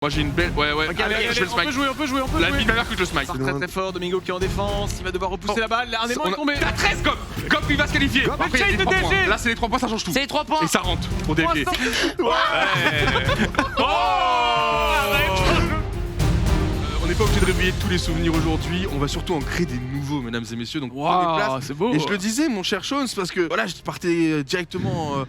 Moi j'ai une belle. Ouais, allez, je fais le smite. On peut jouer. La vie de ma mère que je le smite. Très fort, Domingo qui est en défense, il va devoir repousser la balle, un aimant est tombé. T'as 13 Gop il va se qualifier. Gop, Après, il y a le les 3 DG. points. Là c'est les 3 points, ça change tout. C'est les 3 points. Et ça rentre pour DG. On n'est pas obligé de réveiller tous les souvenirs aujourd'hui, on va surtout en créer des nouveaux, mesdames et messieurs. Donc prenez place. C'est beau. Et je le disais, mon cher Shones, parce que voilà, je partais directement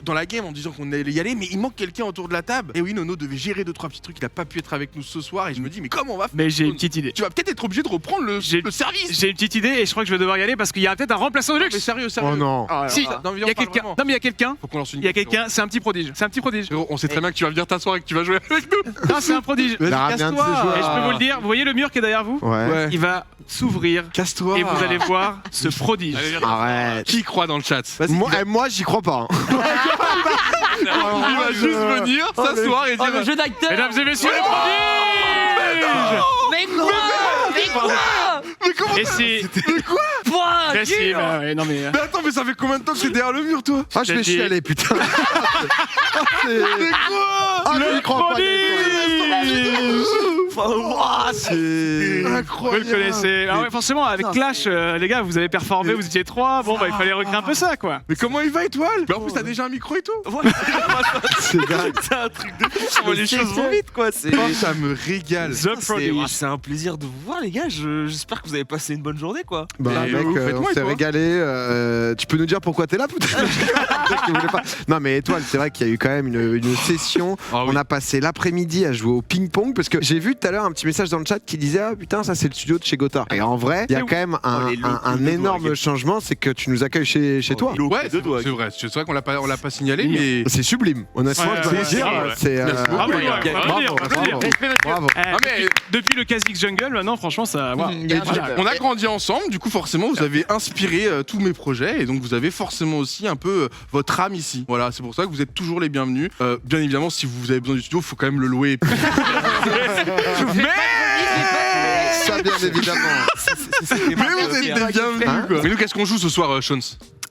dans la game en disant qu'on allait y aller, mais il manque quelqu'un autour de la table. Et oui, Nono devait gérer 2-3 petits trucs, il a pas pu être avec nous ce soir. Et je me dis, mais comment on va faire? Mais j'ai une petite idée. Tu vas peut-être être obligé de reprendre le service. J'ai une petite idée et je crois que je vais devoir y aller parce qu'il y a peut-être un remplaçant de Mais luxe. sérieux. Oh non. Si, il y a quelqu'un. Non, mais il y a quelqu'un. Faut qu'on lance une. Il y a quelqu'un, c'est un petit prodige. C'est un petit prodige. Frérot, on sait très bien que tu vas venir t'asseoir et que tu vas jouer avec nous. Non, c'est un prodige. Il a bien de ses joueurs. Et je peux vous le dire, vous voyez le mur qui est derrière vous? Ouais. Il va s'ouvrir Casse-toi. et vous allez voir ce prodige. Arrête. Qui croit dans le chat? Moi, j'y crois pas. Il va juste venir, s'asseoir et Oh, dire. le jeu d'acteur. Mesdames et messieurs, le prodige. Mais quoi? Mais quoi? Mais comment? Et si. Quoi? Mais si, bah ouais, non mais. Mais attends, mais ça fait combien de temps que t'es derrière le mur, toi? Ah, je vais J'ai dit- chialer, putain. Mais quoi? Ah, je n'y crois pas. C'est Vous incroyable. le connaissez. Ah ouais, forcément, avec Clash, les gars, vous avez performé, vous étiez 3. Bon, bah, il fallait recréer un peu ça, quoi. Mais comment il va, Étoile? Mais en plus, t'as déjà un micro et tout. C'est dingue. C'est un truc de fou, les choses vont vite quoi. C'est Oh, ça me régale. The Prodige. c'est un plaisir de vous voir les gars. J'espère que vous avez passé une bonne journée quoi. Bah Et mec, vous, on faites-moi, s'est toi. régalé. Tu peux nous dire pourquoi t'es là peut-être? Peut-être que vous voulez pas. Non mais Étoile, c'est vrai qu'il y a eu quand même une session. Ah oui. On a passé l'après-midi à jouer au ping-pong parce que j'ai vu tout à l'heure un petit message dans le chat qui disait ah putain ça c'est le studio de chez Gotha. Et en vrai, il y a quand même un énorme changement, c'est que tu nous accueilles chez toi. Ouais, c'est vrai qu'on l'a pas signalé, mais. C'est sublime. Honnêtement, Ouais, je dois ouais, vous dire, ouais. c'est Merci beaucoup, Ah, les ouais, gars. ouais, bravo, on va dire. bravo. Eh, Ah, mais- depuis le Kha'Zix Jungle, maintenant, franchement, ça. Wow. Il y a un Voilà. jeu. On a grandi ensemble, du coup forcément vous avez inspiré tous mes projets et donc vous avez forcément aussi un peu votre âme ici. Voilà, c'est pour ça que vous êtes toujours les bienvenus. Bien évidemment, si vous avez besoin du studio, il faut quand même le louer. Ça bien évidemment. Mais vous êtes des bienvenus quoi. Mais nous qu'est-ce qu'on joue ce soir, Shones?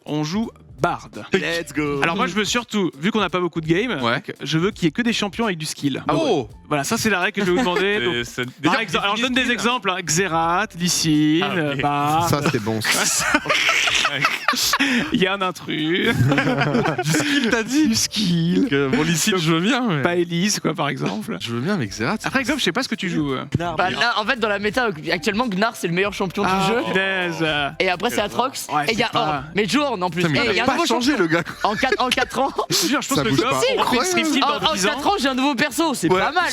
On joue Bard. Let's go. Alors, moi, je veux surtout, vu qu'on n'a pas beaucoup de games, Ouais. je veux qu'il y ait que des champions avec du skill. Oh. Voilà, ça, c'est la règle que je vais vous demander. Donc, par exemple, alors, je donne des exemples hein. Xerath, Lee Sin, Ah, ok. Bard, Ça c'est bon. il y a un intrus. Du skill t'as dit? Du skill. Bon Licine je veux bien mais. Pas Elise, quoi, par exemple. Je veux bien mais Xerath. Après, exemple, je sais pas ce que tu joues. Bah là, en fait, dans la méta, actuellement, Gnar c'est le meilleur champion du jeu. punaise. Et après, c'est Atrox. Ouais, et il y a c'est pas- Orb. Mais Journe en plus. Putain, mais Et il y il a a un pas nouveau changé champion. le gars. En 4 ans. Je te jure, je pense Ça que bouge Goff, pas. on refait le stream team En dans 10 ans. 4 ans, j'ai un nouveau perso. C'est Ouais. pas mal.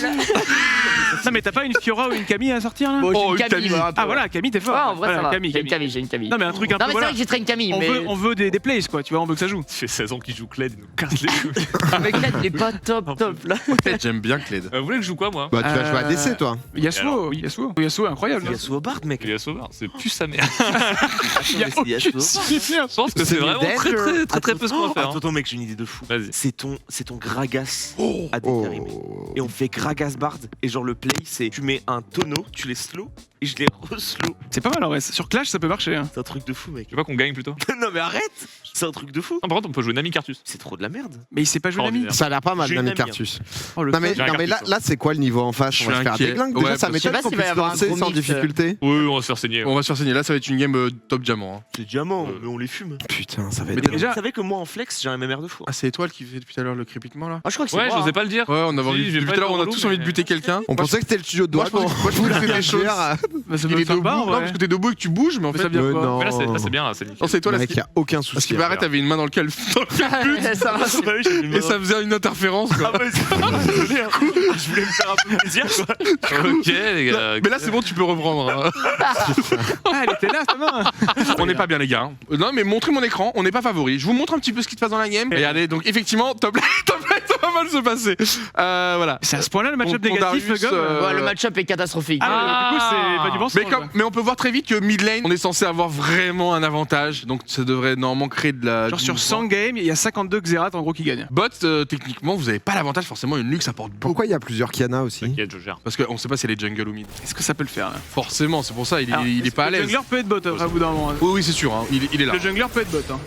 Non, mais t'as pas une Fiora ou une Camille à sortir là? Bon, Oh, j'ai une une Camille. Camille. ouais, un peu, Ah voilà, Camille, t'es fort. Ouais, en vrai, Voilà, ça va. Camille, J'ai une Camille. Non, mais un truc un Non, peu. mais c'est Voilà. vrai que j'ai traîné Camille. On veut des plays, quoi, tu vois, on veut que ça joue. Ça fait 16 ans qu'il joue Kled, il nous casse les couilles. Avec Ned, il est pas top là. J'aime bien Kled. Vous voulez que je joue quoi moi? Bah tu vas jouer à DC toi. Yasuo, Yasuo, incroyable. Il y a sous Bard mec. Il y a Sauvard, c'est plus sa mère. Il y a aucune idée. Je pense que c'est vraiment très peu ce qu'on va faire. Attends mec, j'ai une idée de fou. Vas-y. C'est ton Gragas à Oh. déterminer. Et on fait Gragas Bard et genre le play c'est tu mets un tonneau, tu les slow et je les re-slow. C'est pas mal en vrai. Sur Clash, ça peut marcher. Hein. C'est un truc de fou mec. Tu veux pas qu'on gagne plutôt? Non mais arrête. C'est un truc de fou. Non, par contre, on peut jouer Nami Cartus. C'est trop de la merde. Mais il sait pas jouer l'ami. Extraordinaire. Ça a l'air pas mal J'ai Nami une amie, Cartus. Oh, le Non mais, J'ai un non, mais là, cartouche, là c'est quoi le niveau en face? Je On va suis se faire inquiet. des glingues. Ouais, Déjà ça parce que- m'étonne Je sais pas qu'on s'il va y puisse avoir un lancer gros sans mix, difficulté. Oui, on va se faire saigner. On va se faire signer là, ça va être une game top diamant. Hein. C'est diamant, mais on les fume. Putain ça va Mais être... déjà- Vous savez que moi en flex j'ai un MMR de fou. Ah c'est Étoile qui faisait depuis tout à l'heure le crépitement là? Ah, je crois que c'est Ouais, moi, j'osais pas le dire. Ouais, on avait envie. Si, je vais Depuis pas tout à l'heure, être on a relou, tous envie de mais- buter quelqu'un. On pensait que c'était le studio de Moi, droite. je pensais que c'était des choses. Bah, ça Il me est fait debout. pas en Non, vrai. parce que t'es debout et que tu bouges, mais en Mais fait. ça vient quoi? Non. Mais là, c'est bien, c'est nickel. Non, c'est toi là. Mec, y a aucun Parce souci. qu'il paraît, t'avais une main dans lequel Ouais, ça va. et ça faisait une interférence quoi. Ah ouais, je voulais me faire un peu plaisir quoi. Ok, les gars. Mais là c'est bon, tu peux reprendre. hein. Ah, elle était là, ta main. On n'est pas bien les gars. hein. Non mais montrez mon écran, on n'est pas favori. Je vous montre un petit peu ce qui se passe dans la game. Regardez, donc effectivement, top lane, ça va mal se passer. Voilà. C'est à ce point-là le match-up Ton négatif, Darius, Gob Ouais, le match-up est catastrophique. Ah, du coup, c'est pas du bon sens. Mais on peut voir très vite que mid lane, on est censé avoir vraiment un avantage. Donc ça devrait normalement créer de la. Genre du sur mouvement. 100 games, il y a 52 Xerath en gros qui gagnent. Bot, techniquement, vous avez pas l'avantage forcément. Une luxe apporte beaucoup. Pourquoi il y a plusieurs Kiana aussi? T'inquiète, je gère. Parce qu'on sait pas si elle est jungle ou mid. Est-ce que ça peut le faire là? Forcément, c'est pour ça, il Alors, est pas à Le l'aise. jungler peut être bot après, au bout d'un moment. hein. Oui, c'est sûr, hein, il est là. Le jungler peut être bot. Hein.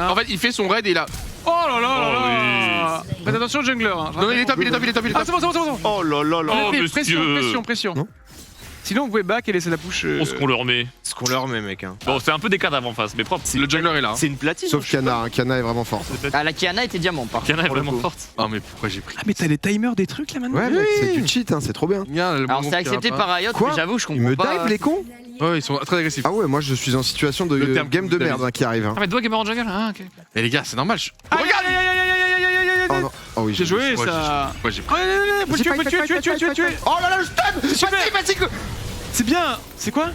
En fait, il fait son raid et là. Oh là là là là. Faites attention au jungler. Hein. Non, il est top, il est top, il est top, il est Ah, top. c'est bon, c'est bon, c'est bon. Oh là là là. Oh, monsieur. Pression. Non. Sinon, vous pouvez back et laisser la push. On se qu'on leur met. Ce qu'on leur met, mec. Hein. Bon, c'est un peu des cadres avant face, mais propre. Le jungler est là. C'est une platine. Sauf Kiana, hein. Kiana est vraiment forte. Ah, la Kiana était diamant, par Kiana est pour le vraiment coup. forte. Ah, mais pourquoi j'ai pris? Ah, mais t'as les timers des trucs là maintenant. Ouais, mec, c'est du cheat, hein, c'est trop bien. Alors, c'est accepté par Riot, Quoi mais j'avoue, je Ils me comprends dive pas. les cons. Ouais, ils sont très agressifs. Ah ouais, moi je suis en situation de Le terme game de que vous merde avez hein, qui arrive. Hein. Ah, mais toi gamer en jungle. Ah, ok. Mais les gars, c'est normal. Regarde. Oh non. Oh oui, J'ai joué Ouais, ça. Ouais, j'ai pris. Faut le tuer. Oh là là, le stun. Super. C'est bien. C'est quoi?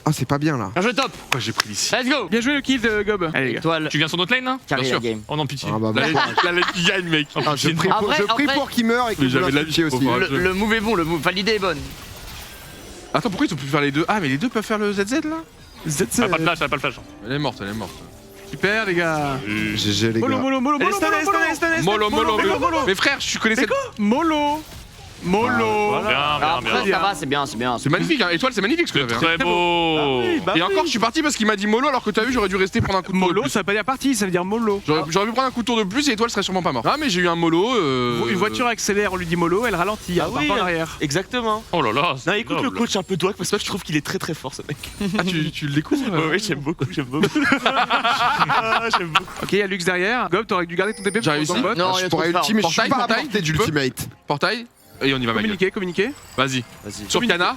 Ah, c'est pas bien là. Un jeu top. Pourquoi j'ai pris ici? Let's go. Bien joué le kill de Gob. Allez les gars. Étoile. Tu viens sur notre lane là Carré Bien la sûr. game. Oh non, pitié. Ah bah bon. La lane qui gagne, mec. Ah, je prie En pour, vrai, je prie en vrai- pour qu'il meure et que Mais vous j'avais de la l'insultiez vie, aussi. faut voir. Le move est bon, le move. Enfin, l'idée est bonne. Attends, pourquoi ils ont pu faire les deux? Ah, mais les deux peuvent faire le ZZ là? Elle a pas de flash, elle a pas de flash. Elle est morte, elle est morte. Super les gars. GG les gars. Molo. Molo. Mais frère, je connaissais. Molo. Bien. Après, ça va, c'est bien. C'est magnifique, hein. Étoile, c'est magnifique ce que C'est t'avais. Hein. très beau. Et encore, je suis parti parce qu'il m'a dit Molo alors que t'as vu, j'aurais dû rester prendre un coup de tour de Molo, plus. ça veut pas dire partie, ça veut dire mollo. J'aurais pu prendre un coup de tour de plus et Étoile serait sûrement pas mort. Ah, mais j'ai eu un Molo. Une voiture accélère, on lui dit mollo, elle ralentit, Ah elle part oui. pas en arrière. Exactement. Oh là là. Non, écoute le coach un peu toi parce que je trouve qu'il est très très fort ce mec. Ah, tu le découvres Ouais, j'aime beaucoup. J'aime beaucoup. Ok, il y a Lux derrière. Gob, t'aurais dû garder ton TP J'ai réussi. dans le bot. Non, il y Je a trop pourrais de phare. ultimer, mais je suis Portail, pas à portail, portée tu peux d'ultimate. Portail. Et on y va, ma gueule. Communiquer. Vas-y. Vas-y. Sur Kana.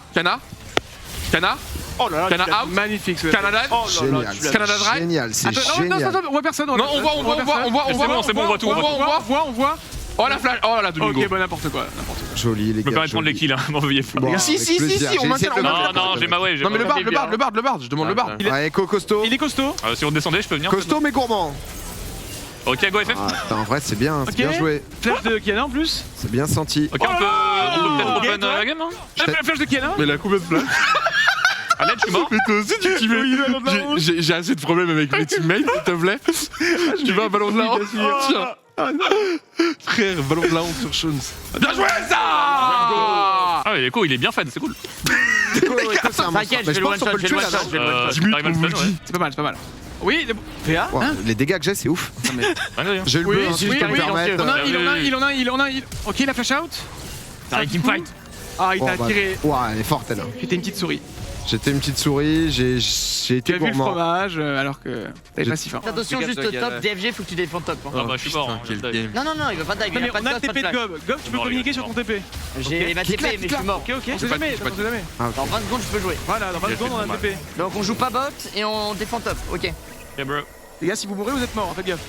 Oh là là. Kana out. Magnifique ce Canada. Oh là là. Génial, tu l'as- Canada Drive. génial, c'est Attends, non, génial. on voit personne. Non, on voit. C'est bon, on voit tout, On voit. Oh la flash. Oh là, Domingo. Ok, bah n'imprte quoi. Joli les Je peux gars. pas prendre les kills, hein. M'en veuillez pas. Bon, Si, avec si, plaisir. on J'ai maintient, essayé de on le maintient. Non, j'ai ma way. Non, mais le bard, je demande le bard. Ouais, costaud. Il est costaud. Si on descendait, je peux venir. Costaud mais gourmand. Ok, go FF. Ah, putain, en vrai, c'est bien, c'est Ok. bien joué. Flash de Kiana en plus. C'est bien senti. Ok, on peut peut-être Ok, open toi la game, hein. Flash de Kiana. Mais la combien de flash? Ah, là, je suis mort. Mais toi aussi, tu t'y mets. J'ai assez de problèmes avec mes teammates, s'il te plaît. Tu veux un ballon de la honte? Tiens. Frère, ballon de la honte sur Shones. Bien joué, ça! Ah, il est cool, il est bien fait, c'est cool. C'est un monstre. T'inquiète, je Mais vais le pense qu'on one-shot, peut je vais le tuer, là, one-shot, je vais le one-shot. Dis-lui t'arrives à le qu'on me stun, le ouais. dit. C'est pas mal, c'est pas mal. Oui, PA. Ouais, les dégâts que j'ai, c'est ouf. Rien. J'ai eu le Oui, bleu, hein, oui, si je oui, peux me oui, permettre. il en a. Ok, la flash out. C'est un teamfight. Ah, il Oh, t'a bah, tiré. Ouais, elle est forte elle. J'étais une petite souris. J'étais une petite souris, j'ai Tu été as vu le gourmand. fromage alors que t'avais pas si faim. Attention, juste top, DFG, faut que tu défends top. hein. Ah bah, je suis mort. Quel game. Non, il va pas dive, Non, il mais a pas on de a gosse, le pas TP de de flash. Gob. Gob, tu peux Bon, communiquer regarde, sur ton TP. J'ai ma TP, mais je suis mort. Ok, on sait pas jamais, de- on sait jamais. Dans 20 secondes, je peux jouer. Voilà, dans 20 secondes, on a un TP. Donc on joue pas bot et on défend top. Ok. Ok, bro. Les gars, si vous mourrez, vous êtes morts, faites gaffe.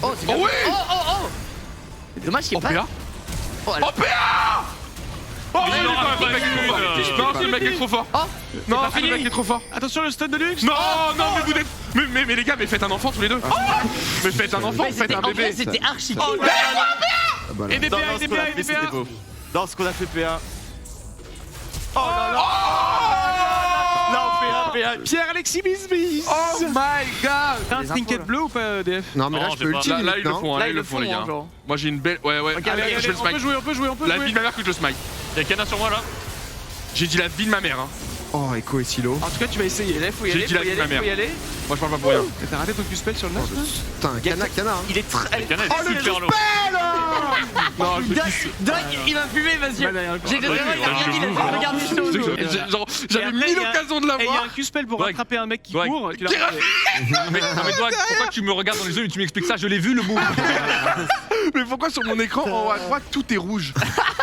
Oh, c'est bien. Oh oui. Oh. C'est dommage qu'il y ait pas. PA. Oh, elle- Oh PA. Oh Mais non, le mec est trop fort. Non, ce mec est trop fort. Oh, Non, ce mec est trop fort. Attention, le stun de luxe. Non, non, mais vous êtes. Mais les gars, mais faites un enfant tous les deux. Mais faites un enfant, mais faites c'était- un en vrai, bébé. c'était archi Oh, cool. Ah, bah, là. Et des PA, et des PA, et des PA. Dans ce qu'on a fait PA. Oh là là. Non, PA. Pierre-Alexis Bisbis. Oh my god. T'as un Les trinket infos, bleu ou pas, DF? Non, mais là, Non, je peux j'ai pas. ulti Là, limite, ils le non font, Là, là, ils ils le font, les gars. genre. Moi, j'ai une belle. Ouais. Ok, Allez, allez, je fais le on peut smite. jouer, on peut jouer. La vie de ma mère que je le smite. Y'a Kana sur moi là. J'ai dit la vie de ma mère, hein. Oh, Echo et Silo. En tout cas, tu vas essayer. Faut y J'ai aller, dit la faut y vie de ma aller, faut y mère. aller. Moi, je parle pas pour rien. T'as raté ton Q-spell sur le neuf là Putain, Kana, hein. Il est très. Kana Oh, est super lourd. Non, je me kiffe. Doc, il m'a fumé, vas-y. J'ai Ouais, regardé, il a fait regarde du show. Genre, j'avais après, mille il y a- occasions de Et il y a l'avoir. un Q-spell pour Doig. rattraper un mec qui Doig. court. Tu l'as Qui raté. Non mais toi, pourquoi tu me regardes dans les yeux et tu m'expliques ça? Je l'ai vu le move. Mais pourquoi sur mon écran en haut à droite tout est rouge?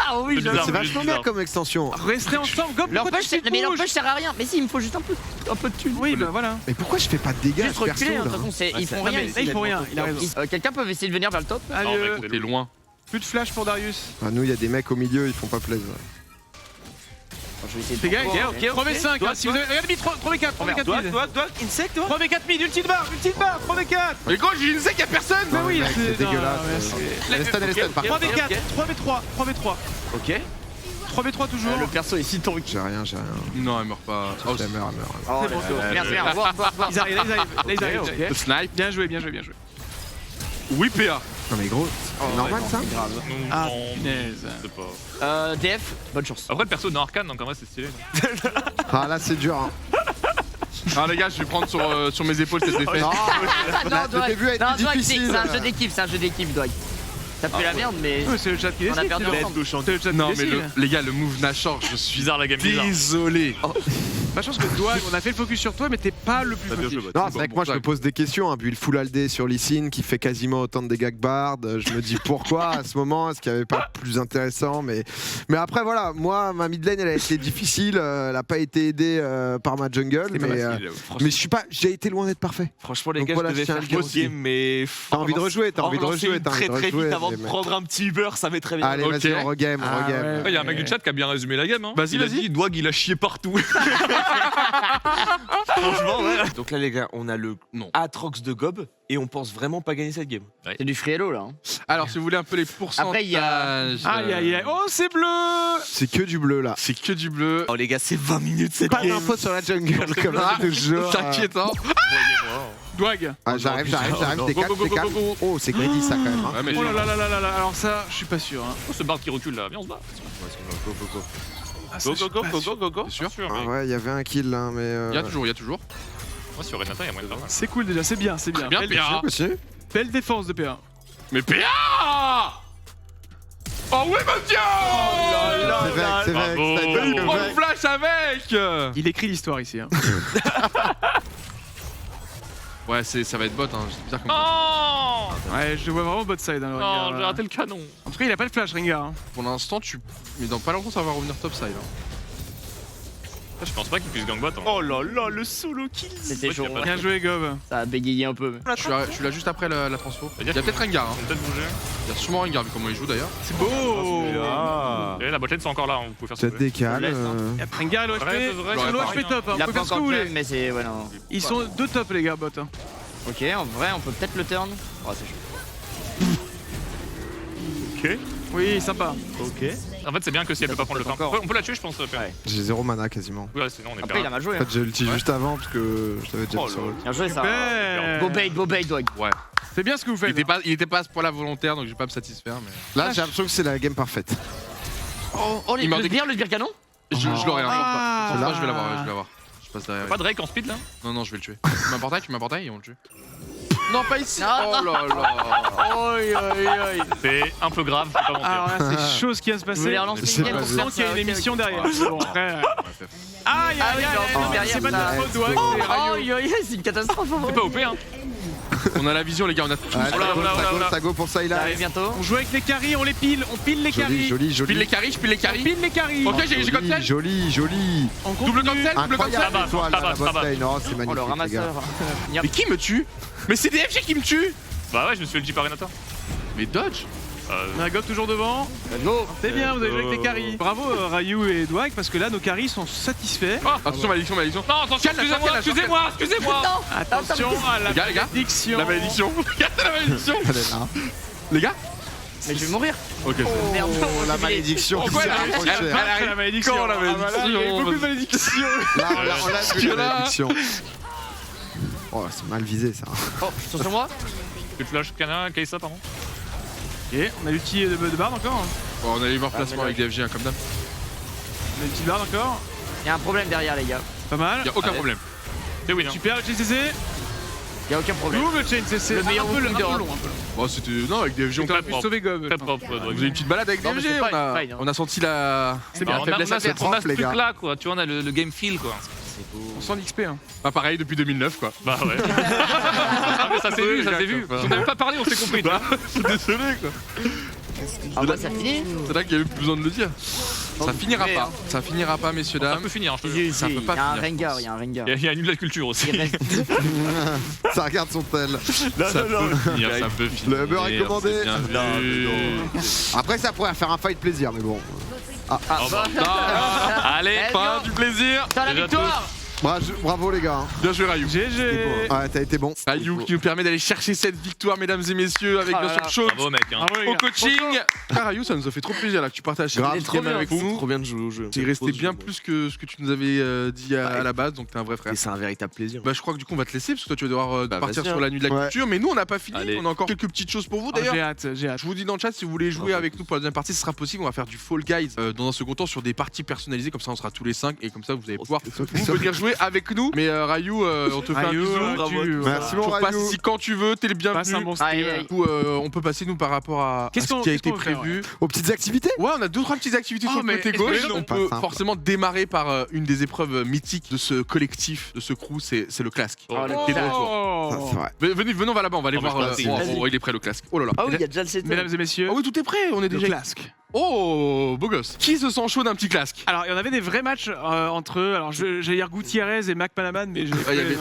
Ah oui, C'est je bizarre. C'est vachement bien comme extension. Restez ensemble, Gob. Leur pourquoi push, tu mais leur bouges push sert à rien. Mais si, il me faut juste un peu de thunes. Oui, bah voilà. Mais pourquoi je fais pas de dégâts Juste ce perso reculer, hein, de là toute façon, ils font Non, rien. mais là, ils font rien, il a raison. Quelqu'un peut essayer de venir vers le top. Allez, Non, mec, T'es loin. plus de flash pour Darius. Ah, nous, il y a des mecs au milieu, ils font pas plaisir. Je vais essayer de Les gars, prendre, ok, 3v5. Toi, Si vous avez. Regardez, 3v4, 3v4 mid. Doig, insect, toi. 3v4 mid, ulti de barre, 3v4. Mais quand j'ai une sec, y'a personne! Bah oui, mec, c'est non, dégueulasse. mais c'est- Elle est stun, elle est stun, par contre. 3v4, 3v3, 3v3. Ok. 3v3 toujours. Le perso est si tank. J'ai rien. Non, elle meurt pas. Oh, Elle meurt. Oh, C'est bon, c'est bon. Merci, voir. Ils arrivent, là, ils arrivent. le snipe. Bien joué. Oui, PA. Non, mais gros, c'est normal ça? Ah, Non, punaise. c'est pas. DF, bonne chance. Après le perso de Arcane, donc en vrai c'est stylé. Ah, là, c'est dur. Hein. Ah, les gars, je vais prendre sur mes épaules cette défaite. Non, Non, le début a été non, Doig, difficile. c'est un jeu d'équipe, Doig. Ça fait la merde, mais Ouais, c'est le chat qui on a décide. perdu sinon. ensemble. C'est le chat qui Non mais décide. les gars, le move Nashor, je suis Bizarre la game, bizarre. désolé. Bah, je pense que toi, on a fait le focus sur toi, mais t'es pas le plus focus. Non, c'est vrai que moi je me pose des questions. Hein. Puis le full Aldé sur Lee Sin qui fait quasiment autant de dégâts que Bard. Je me dis pourquoi à ce moment, est-ce qu'il n'y avait pas plus intéressant mais après voilà, moi ma mid lane elle a été difficile. Elle n'a pas été aidée par ma jungle. Mais je suis pas, j'ai été loin d'être parfait. Franchement, les Donc gars, voilà, je devais je tiens à faire le dire grosse game, mais. T'as envie de rejouer, t'as envie de rejouer, t'as envie très de très rejouer, vite avant de mais- prendre un petit beurre, ça m'est très bien. Allez, Ok. vas-y, on regame, on Ah, regame. ouais. Il y a un mec du chat qui a bien résumé la game. Hein. Vas-y, Il a vas-y. dit Dwag, il a chié partout. Franchement, ouais. Donc là, les gars, on a le Non. Atrox de Gob et on pense vraiment pas gagner cette game. c'est du free hello là. hein. Alors si vous voulez un peu les pourcentages. Après, il y a- Aïe aïe aïe. Oh, c'est bleu. C'est que du bleu là. C'est que du bleu. Oh, les gars, c'est 20 minutes cette Pas game. d'info sur la jungle comme ça, toujours. T'inquiète hein. Dwag. Ah, j'arrive, Go, décale, go, go, décale. go, go. Oh, c'est greedy ça quand même. hein. Ouais, mais Oh là là là là là là. Alors ça, je suis pas sûr. hein. Oh, ce Bard qui recule là, viens on se bat. Ah, ça, Go, je suis go, go, pas go, sûr. go, go, go. T'es sûr Sûr, Ah mais ouais, il y avait un kill là, mais. Il y a toujours, il y a toujours. moi sur Renata, il y a moyen de faire mal. C'est cool déjà, c'est bien, c'est bien. Bien, Belle, PA. Possible. belle défense de PA. Mais PA. Oh oui monsieur. C'est vrai, Bravo. c'est-à-dire Il que prend vrai- le flash avec. Il écrit l'histoire ici. hein. Ouais, ça va être bot hein, c'est bizarre comme Oh Ouais, je le vois vraiment bot side. Hein, le Non, Rengar, j'ai là. raté le canon. En tout cas, il a pas de flash, Rengar. hein. Pour l'instant tu. Mais dans pas longtemps ça va revenir topside. Hein. Je pense pas qu'il puisse gangbot. Hein. Oh là là, le solo kill. C'était Ouais, chaud. y a pas de- Bien joué, Gob. Ça a bégayé un peu. Je suis là juste après la transfo. Il y a C'est-à-dire peut-être Rengar. Hein. Peut-être bouger. Il y a sûrement Rengar vu comment il joue d'ailleurs. C'est beau. Et la botlane c'est encore là, vous pouvez faire Ça sauver. décale. laisse, hein. Rengar et l'OHP. Vrai, Ils vrai, sont vrai, l'OHP top. Hein. Il a Vous pouvez pas faire ce que encore vous de voulez. mais c'est. Ouais, non. Ils sont deux top, les gars, bot. hein. Ok, en vrai, on peut peut-être le turn. Oh, c'est chaud. Oui, sympa. Ok. En fait, c'est bien que si elle peut pas prendre le temps. encore. On peut la tuer, je pense. PA. Ouais. J'ai 0 mana quasiment. Ouais, sinon on est Après, il a perdu. mal joué. En hein. fait, j'ai ulti juste avant parce que je t'avais déjà Oh dit sur là ult. Bien joué, ça. Super. Go bait, Dwag. Ouais. C'est bien ce que vous faites. Il était pas à ce point-là volontaire donc je vais pas me satisfaire mais. Là, j'ai l'impression que c'est la game parfaite. Oh, Il meurt le sbire canon. Je l'aurai un jour. Ah. Pour ça, je vais l'avoir, je vais l'avoir. Je passe derrière. Pas Drake en speed là. Non, je vais le tuer. Tu m'as portail et on le tue. Non, pas ici. Ah. Oh là là. Oi, oi, oi. C'est un peu grave, je vais pas mentir. Alors là, c'est chose qui va se Vous passer. voulez relancer C'est une game pas pour vrai. faire Donc il y a ça, une ok, émission ok. derrière. Bon, après. Aïe, Ah oui, aïe, aïe, genre, non, mais derrière, c'est pas de ça- notre faute, Dwag, c'est Oh, Rayo. oi, oi, c'est une catastrophe. C'est pas OP hein. On a la vision, les gars, on a tout. Ouais, Voilà, voilà. ça go pour ça, il Ça a. arrive bientôt. On joue avec les carries, on les pile, on pile les Joli, carries. joli, Je pile les joli. carries, je pile les On carries. pile les carries. Ok, j'ai comme ça. Joli, joli. On Double continue. cancel, double cancel. Incroyable Tabac, étoile à la tabac, bot tabac. lane. Oh, c'est Oh, le magnifique, les gars. ramasseur. Mais qui me tue? Mais c'est DFG qui me tue. Bah ouais, je me suis fait le par Renata. Mais dodge. On a Gob toujours devant. Let's go. C'est bien, vous avez joué avec les carries. Bravo Ryu et Dwag parce que là nos carries sont satisfaits. Attention, malédiction, malédiction. Non, attention, Calme, calme, excusez-moi. Attention à la Les gars. malédiction. La malédiction. Regardez la malédiction. Elle est là. Les gars. Mais je vais mourir. Ok. Merde. Oh, la malédiction. Pourquoi qui elle s'est arrive rapprochée. Elle arrive La malédiction. quand, la Ah, voilà, il y a eu malédiction beaucoup de malédictions. Là, on l'a vu, la Là. malédiction. Oh, c'est mal visé ça. Oh, ils sont sur moi. Que tu lâches Kana, Kaisa, pardon. Ok, on a l'outil de Bard encore. Bon, on a les morts placement avec DFG, hein, comme d'hab. On a l'outil de Bard encore. Il y a un problème derrière, les gars. Pas mal. Y'a aucun problème. C'est win hein. Super le CCC. Il y a aucun problème. Double chain CC. Le meilleur un peu move un peu d'Europe. long. Un peu long. Bon, c'était. Non, avec DFG, on T'aurais peut pu sauver Gob. Très propre. Vous avez une petite balade avec Non, mais DFG, c'est on fine, hein. a senti la. C'est bien. Alors, faiblesse on a adverse. ce propre, les gars. truc là quoi, tu vois, on a le game feel quoi. On sent l'XP. Hein. Pas pareil depuis 2009, quoi. Bah ouais. Ah, mais ça s'est vu, ça s'est vu. Si on n'avait pas parlé, on s'est compris. Désolé, quoi. Ah bah ça finit. C'est là qu'il y avait plus besoin de le dire. Ça finira mais, pas. Ça finira pas, messieurs, Ça dames. peut finir, je te jure. Ça peut pas Il y a un finir. Rengar, il y a un Rengar. Il y a une de la culture aussi. Il reste. Ça regarde son tel. Ça peut finir, ça peut finir. Le beurre est commandé. c'est bien vu. Après, ça pourrait faire un fight plaisir, mais bon. Ah, bah. Allez, Let's Fin go. du plaisir. T'as la Déjà victoire. Bravo les gars. Bien joué, Ryu. GG. Ouais, t'as été bon. Ryu qui nous permet d'aller chercher cette victoire, mesdames et messieurs, avec Oh bien là sûr là. chose Bravo mec. Hein. Bravo, les au gars. coaching. Ah, Ryu, ça nous a fait trop plaisir là que tu partages Grave. cette Il est trop game bien. avec C'est nous. trop bien de jouer au jeu. T'es resté bien plus que ce que tu nous avais dit à la base, donc t'es un vrai frère. Et c'est un véritable plaisir. Bah je crois que du coup on va te laisser parce que toi tu vas devoir partir vas-y, sur la nuit de la Ouais. culture, mais nous on n'a pas fini, Allez. on a encore quelques petites choses pour vous Ah, d'ailleurs. j'ai hâte, j'ai hâte. Je vous dis dans le chat si vous voulez jouer avec nous pour la deuxième partie, ce sera possible. On va faire du Fall Guys dans un second temps sur des parties personnalisées, comme ça on sera tous les 5 et comme ça vous allez pouvoir Sauf vous venir jouer jouer avec nous. Mais Ryu, on te fait un bisou. Merci mon Tu repasses Ryu. ici quand tu veux, t'es le Passe un bienvenu. bon Aïe, stream. aïe. Du coup, on peut passer nous par rapport à ce qui a été qu'est-ce qu'on veut faire, prévu. Aux petites activités. Ouais, on a 2-3 petites activités Oh, sur le mais côté est-ce que gauche. les gens On sont pas peut simples. forcément démarrer par une des épreuves mythiques de ce collectif, de ce crew, c'est le clask. Oh, Qui est de retour. Ça, Oh. c'est vrai. Venez, on va là-bas, on va aller Non, mais voir. je pense que Il est prêt le clask. Oh là là. Ah oui, il y a déjà le setup. Mesdames et messieurs, Ah oui, tout est prêt, on est le déjà. Clask. Oh, beau gosse. Qui se sent chaud d'un petit clask? Alors, il y en avait des vrais matchs entre eux. Alors, j'allais dire Gutiérrez et Mac Panaman, mais Il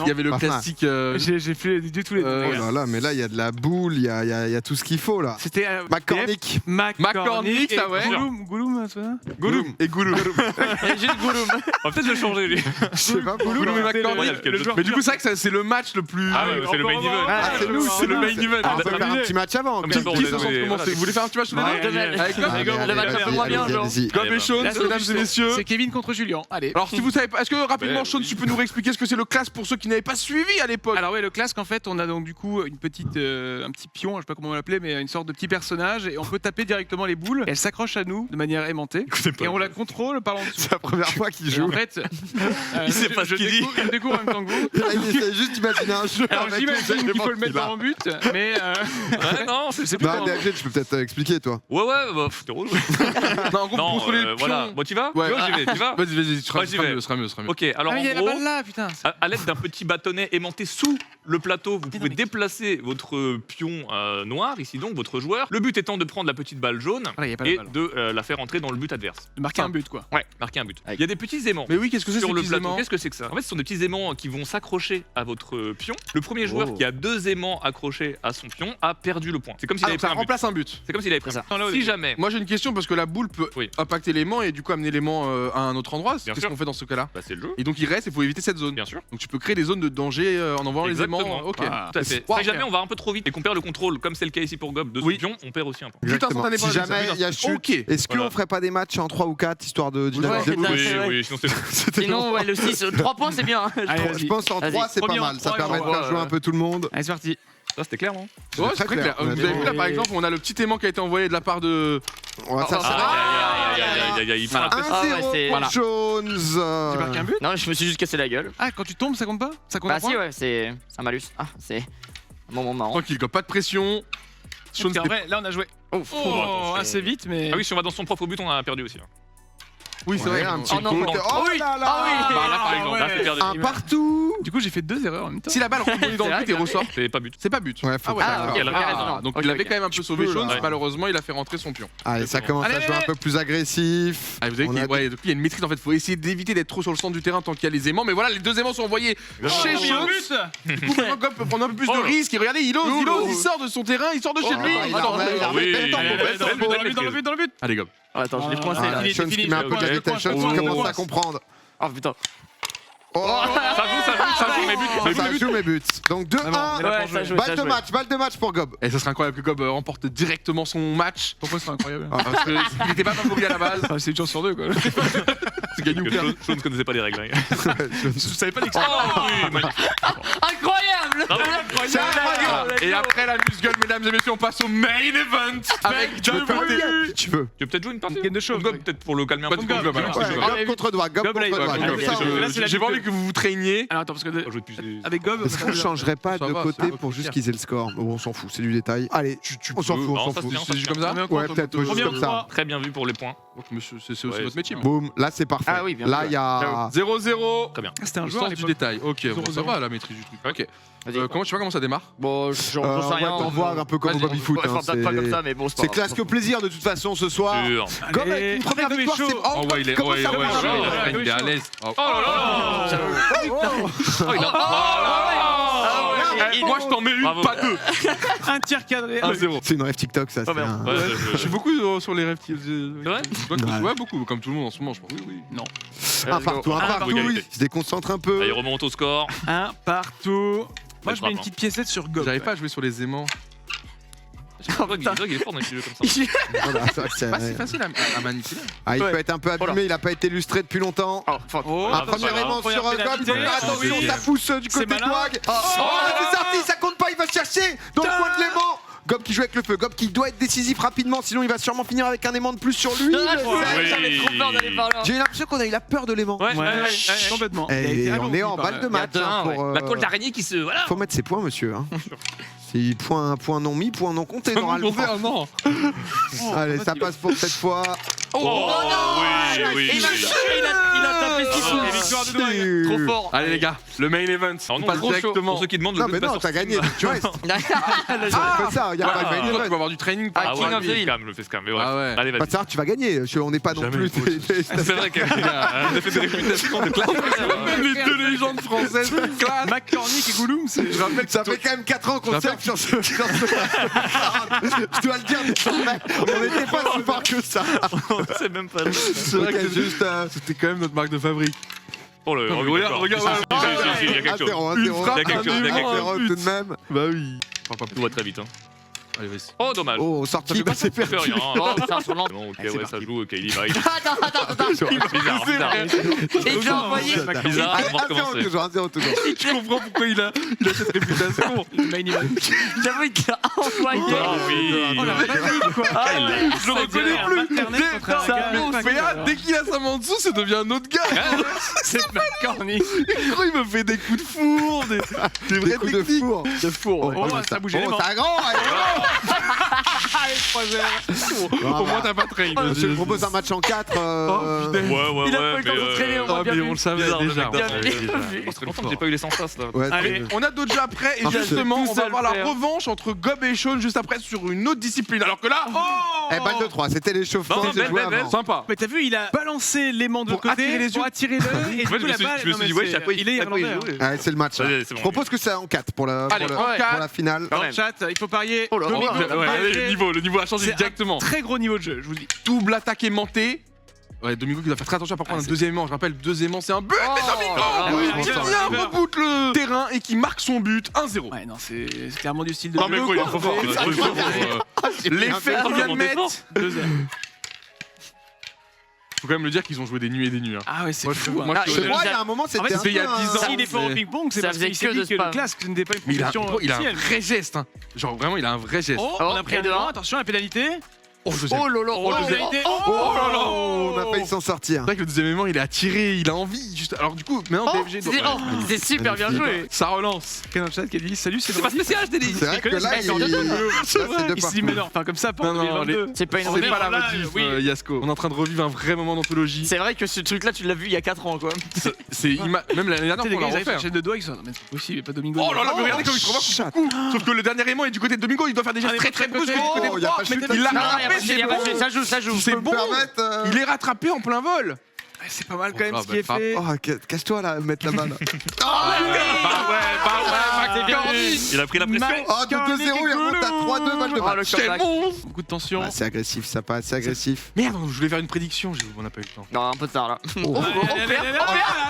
y avait le Pas mal. classique. j'ai fait du tout les deux. Euh, Oh là là, mais là il y a de la boule, il y a tout ce qu'il faut là. C'était McCormick. McCormick ça, ouais. Gouloum, ça va Gollum et Gollum. Juste Gouloum. On va peut-être le changer, lui. Je sais pas, Gollum et C'était McCormick. le joueur Mais du coup, c'est vrai que c'est le match le plus. Ah ouais, c'est le main event. Ah, c'est nous, C'est le main event. On peut faire un petit match avant. Comme Qui ça, on se les- sent commencer? Vous voulez faire un petit match tous les Ouais, deux allez, avec Gob? Allez, Le match un peu moins bien, genre. allez-y. Gob et Sean, Là, mesdames et messieurs. C'est Kevin contre Julien. Allez. Alors, si vous savez pas, est-ce que rapidement, Ouais, Sean, oui. tu peux nous réexpliquer ce que c'est le class pour ceux qui n'avaient pas suivi à l'époque? Alors ouais, le Clask, en fait, on a donc du coup une petite, un petit pion, je sais pas comment on l'appelait, mais une sorte de petit personnage, et on peut taper directement les boules. Elle s'accroche à nous de manière aimantée, et on la contrôle par en dessous. C'est la première fois qu'il Et en joue. fait, Il sait pas ce qu'il dit. Je découvre en même temps que vous. Là, il essaie juste d'imaginer un jeu. Alors avec j'imagine les qu'il faut le éléments mettre qu'il a. en but, mais Ouais, non, c'est plus. Bah, DHG, tu peux peut-être expliquer toi. Ouais, bah, t'es rouge. Non, en gros, Non, contrôler le pion. voilà. Bon, tu vas Ouais. Moi, j'y vais, tu vas Vas-y, Ouais, j'y vais. ce sera mieux. Ok, alors ah, en il y a la gros, balle là, putain. à l'aide d'un petit bâtonnet aimanté sous le plateau, vous pouvez mais- déplacer votre pion noir, ici donc, votre joueur. Le but étant de prendre la petite balle jaune Voilà, il y a pas la et balle. de la faire entrer dans le but adverse. De marquer un but quoi. Ouais, marquer un but. Aïe. Il y a des petits aimants. Mais oui, qu'est-ce que c'est Sur ces le petits plateau, aimants? qu'est-ce que c'est que ça En fait, ce sont des petits aimants qui vont s'accrocher à votre pion. Le premier joueur Oh. qui a 2 aimants accrochés à son pion a perdu le point. C'est comme s'il Ah, avait donc ça pris un but. remplace un but. C'est comme s'il avait pris C'est un ça. but. Si jamais, Moi j'ai une question parce que la boule peut Oui. impacter l'aimant et du coup amener l'aimant à un autre endroit. Bien Qu'est-ce sûr. qu'on fait dans ce cas-là? bah, c'est le jeu. Et donc il reste, il faut éviter cette zone. Bien sûr. Donc tu peux créer des zones de danger en envoyant les aimants. Exactement. Ok. Ah. Tout à fait. Wow. Si jamais on va un peu trop vite et qu'on perd le contrôle, comme c'est le cas ici pour Gob, de son Oui. pion, on perd aussi un point. Putain, Exactement. instantané Si par jamais il y a chute, Ok. est-ce qu'on Voilà. ferait pas des matchs en 3 ou 4 histoire de Ouais, dynamiser c'est le ça. jeu? Oui, ouais. oui, sinon c'est Sinon, ouais, le 6, 3 points, c'est bien. Allez, Je vas-y. pense en Vas-y. 3 c'est pas Premier en mal, ça trois, permet et de on faire voit, jouer un peu tout le monde. Allez, c'est parti. Ça, c'était clair, non Ouais, C'est c'est très clair. Vous avez vu là par exemple, on a le petit aimant qui a été envoyé de la part de. Ouais, ça, Aïe, aïe, aïe, aïe, aïe, aïe, il prend un peu- Ah ouais, 1-0 c'est- pour Voilà. Jones. J'ai marqué un but. Non, je me suis juste cassé la gueule. Ah, quand tu tombes, ça compte pas? Ça compte Bah un point si, ouais, c'est un malus. Ah, c'est un moment marrant. Tranquille, quoi, pas de pression. Sean, Parce qu'en vrai, là on a joué Oh, oh, assez vite, mais. Ah oui, si on va dans son propre but, on a perdu aussi. Oui, c'est Ouais, vrai. un petit Oh non. côté- Ah Oh oui. là là. Ah oui. Bah, là, par exemple, là, c'est perdu. Un partout. Du coup, j'ai fait 2 erreurs en même temps. Si la balle rebondit dans C'est le vrai, but et mais- ressort, C'est pas but. c'est pas but. Ouais, faut Ah ouais, pas- Ah, d'accord. ok, ok, raison. Donc Ok, il avait ok. quand même un peu sauvé peux, Sean, là. malheureusement il a fait rentrer son pion. Allez, ça commence Allez, à jouer un allez. peu plus agressif. Ah, vous avez On qu'il a- ouais, donc il y a une maîtrise en fait, faut essayer d'éviter d'être trop sur le centre du terrain tant qu'il y a les aimants. Mais voilà, les 2 aimants sont envoyés chez Oh, Sean. but. Du coup, maintenant, Gob peut prendre un peu plus Oh de là. risques. Et regardez, il ose, il sort de son terrain, il sort de chez Oh, lui. il Il a sort remis, de- il a remis. Oui. Belle tempo, Allez, belle allez, Dans le tempo. but, dans le but, dans le but. Allez, Gob. Oh, attends, je l'ai Ah, coincé là. fini, Sean fini, qui met un peu je coince, d'agitation, je tu coince, je commences à coince. comprendre. Oh putain. Oh, Ça joue, mes buts. ça joue mes buts. Donc 2-1. Ah bon, Ouais, ça joue, ça Balle de joue. balle de match pour Gob. Et ça serait incroyable que Gob remporte directement son match. Pourquoi c'est incroyable? Parce qu'il n'était pas favori à la base. Ah, c'est une chance sur 2 quoi. C'est gagné ou perdre. Je ne connaissais pas les règles. Je savais pas l'expliquer. Oh oui, magnifique. Incroyable. Bravo. C'est incroyable. Et après la musgueule, mesdames et messieurs, on passe au main event avec Tu veux faire tes- Tu veux. Tu veux peut-être jouer une partie Game de show. Gob, peut-être pour le calmer un peu. Contre Gob, Gob, alors. alors. Ouais, Gob contre doigt, Gob Gob contre live, doigt. ouais, Comme Gob ça, live. Là, c'est la J'ai pas Ligue envie que vous vous traîniez. Alors attends, parce que Oh, je vais plus- avec Gob, Est-ce qu'on changerait pas Ça de va, côté ça va, pour c'est juste clair. qu'ils aient le score? Bon, on s'en fout, c'est du détail. Allez, on s'en fout, Non, on s'en ça, fout. c'est bien. C'est juste comme ça. Ouais, peut-être juste Premier comme ou ça. trois. Très bien vu pour les points. Donc, monsieur, c'est aussi Ouais, votre c'est métier. bien. Boum, là c'est parfait. Ah oui, bien Là sûr. il y a 0-0. Très bien. Ah, c'était un Le joueur à sens du l'époque. détail. Ok, bon, ça 0-0. va la maîtrise du truc. Ok. Vas-y. Comment tu vois comment ça démarre? Bon, j'en sais on va rien. t'en voir un peu comme au Vas-y. baby foot. Ouais, hein, enfin, peut-être pas comme ça, c'est mais bon, c'est pas c'est grave. classe que plaisir de toute façon ce soir. Sûr. Gob avec une première Allez, victoire, chaud. c'est Oh ouais, il est comment ouais, ça ouais, va, ouais, ouais, il est à l'aise. Oh. Oh là là. Oh, il a- Moi je t'en mets une, Bravo. pas deux. Un tir cadré. 1-0. C'est une rêve TikTok ça. c'est merde. un- Ouais, Je suis beaucoup sur les rêves. C'est vrai Ouais, beaucoup, comme tout le monde en ce moment, je pense. Oui, oui. Un partout, un partout. égalité. Il se déconcentre un peu. Allez, remonte au score. Un partout. Moi, je mets une frappe, petite piécette sur Gob. J'arrive pas à jouer sur les aimants. Dog, il est fort dans les jeux comme ça. Voilà, ça, c'est- C'est pas si facile à manipuler. Ah, il Ouais. peut être un peu abîmé, il a pas été illustré depuis longtemps. Oh, fuck. Oh, Un Ah, premier ça va. aimant Première sur Gob. pénalité. Attention, Oui. ça pousse du C'est côté de malin. Wag. Oh, c'est sorti, ça compte pas, il va chercher dans le coin de l'aimant. Gob qui joue avec le feu. Gob qui doit être décisif rapidement, sinon il va sûrement finir avec un aimant de plus sur lui. J'avais trop peur d'aller par là. J'ai eu l'impression qu'on a eu la peur de l'aimant. Ouais, complètement. Et on est en balle de match. Il y a hein, deux, pour, La colle d'araignée qui se. Voilà. Faut mettre ses points, monsieur. Hein. C'est point non mis, point non compté normalement. non. Allez, ça passe pour cette fois. Oh, non. oui. Il a tapé 6 Et victoire de Doig. Trop fort. Allez les gars, le main event. Alors non, passe trop chaud. directement. Pour ceux qui demandent Non, le mais non, t'as gagné, donc tu restes. Fais ça, regarde Ah, pas tu le vas avoir du training. Ah, Ah King ouais, of the Hill. je le fais scam, mais bref. Ah ouais. Allez, Pas vas-y. de savoir, tu vas gagner. On n'est pas non Jamais. plus. C'est vrai qu'il y a un effet de réputation de classe. Les deux légendes françaises, classe. McCormick et Gollum, c'est. Je rappelle que Ça fait quand même 4 ans qu'on surfe sur ce. Je dois le dire désormais. On n'était pas si fort que ça. C'est même pas. c'est vrai Ok, que juste. c'était quand même notre marque de fabrique. Oh le. Regarde, il y a quelque chose. 1-0, Une 1-0. frappe, Il y a quelque chose, il y a quelque chose. 1-0 tout de même. Bah oui. Tout va très vite. Hein. Allez, vas-y. Oh, dommage. Oh, sortie, bah c'est Ça fait perdu. rien. Oh, putain, sur l'an- Bon, ok, Allez, c'est ouais, ça parti. joue, ok, il y va. Attends. Bizarre. Et il a envoyé. Bizarre, Allez, on va 1-0 recommencer. toujours, 1-0 toujours. Je comprends pourquoi il a cette réputation. Main event. J'avoue, il a envoyé. Ah oui. Oh la vache, quoi. Ah ouais. Je le reconnais plus. Ça monte. Mais là, dès qu'il a sa main en dessous, ça devient un autre gars. C'est McCormick. Il me fait des coups de four, des Des vraies coups de techniques. four. De four. Oh, ça a bougé les Oh, mains. ça a grand. Allez, 3-0. Au moins, t'as pas trahi. Je te propose un match en 4. Ouais, Il a pas eu le temps de traîner, on voit bien mais vu. on le savait Bizarre, le déjà. mec Bien vu. Ça fait longtemps que j'ai pas eu les sensations là. Ouais, Allez, On a d'autres jeux après et Ah, justement c'est on va tout avoir seul la faire. revanche entre Gob et Sean juste après sur une autre discipline. Alors que là, Eh, balle de 3, c'était l'échauffement. Non, J'ai belle, joué belle, avant. sympa. Mais t'as vu, il a balancé l'aimant de Pour l'autre côté attirer les pour yeux. attirer l'œil et En fait, du coup la balle. je me suis dit, ouais, à quoi il est irlandais. hein. Allez, c'est le match. là. Vas-y, c'est Je bon. propose que c'est en 4 pour la Allez, en ouais. 4. pour la finale. Dans le chat, il faut parier. Oh là, Domingo, oh là, Ouais, allez, PSG, le niveau a changé c'est un directement. Très gros niveau de jeu, je vous le dis. Double attaque aimanté. Ouais, Domingo qui doit faire très attention à pas prendre un deuxième aimant. Je rappelle, deux aimants, c'est un but. Mais Domingo ouais, qui ouais, vient ouais. reboot le terrain et qui marque son but 1-0. Ouais, non, c'est clairement du style de Non, mais jeu. quoi, il est trop fort. L'effet qu'il vient de mettre. 2-0. Faut quand même le dire qu'ils ont joué des nuits et des nuits. hein. Ah ouais, c'est Moi, fou. je- hein. moi, Ah, je- Chez moi, il y a un moment, En c'était fait, un c'était il y a peu un- 10 ans. S'il est fort au c'est- ping-pong, c'est ça parce faisait qu'il s'est que dit de que le spam. classe ce n'était pas une Mais il a compétition un officielle. vrai geste. Hein. Genre vraiment, il a un vrai geste. Oh, on a pris un 2-1. devant, attention, la pénalité. Oh, deuxième. Oh lolo. Oh, la pénalité. Oh là là. On a failli s'en sortir. C'est vrai que le deuxième aimant, il est attiré, il a envie. Juste... Alors du coup, maintenant, Oh, DFG c'est doit... c'est super bien joué. Ça relance. Quelqu'un dans le chat qui a dit salut, c'est C'est pas spécial, je t'ai dit. C'est vrai que là, connaissent il pas, là, c'est c'est de Il se dit mais partout. non, enfin comme ça, pas en Non, non, 2022. C'est pas une C'est pas la là, rediff, oui. Yasko. On est en train de revivre un vrai moment d'anthologie. C'est vrai que ce truc là tu l'as vu il y a 4 ans quoi. Même l'année dernière, Tu sais, les on gars, l'a ils arrivent sur refait. la chaîne de doigts, ils sont non, mais c'est pas possible, il y a pas Domingo. Oh là là, mais regardez comme il se revoit beaucoup. Sauf que le dernier aimant est du côté de Domingo, il doit faire des gestes Allez, très très brusques du côté Oh, y a droit. pas Mais chute. il l'a Non, rattrapé, y a pas de ça joue, ça joue. c'est Je peux bon. me permettre, Il est rattrapé en plein vol. C'est pas mal quand même Oh, ce qui est bah, fait. Oh, casse-toi là, mettre la balle. C'est bien dit. Il a pris la pression. Oh, de 2-0, il remonte à 3-2, match de Oh le match. comeback. Beaucoup de tension. Ah, c'est agressif, ça passe, c'est agressif. Merde, je voulais faire une prédiction, on n'a pas eu le temps. Non un peu tard là. Oh.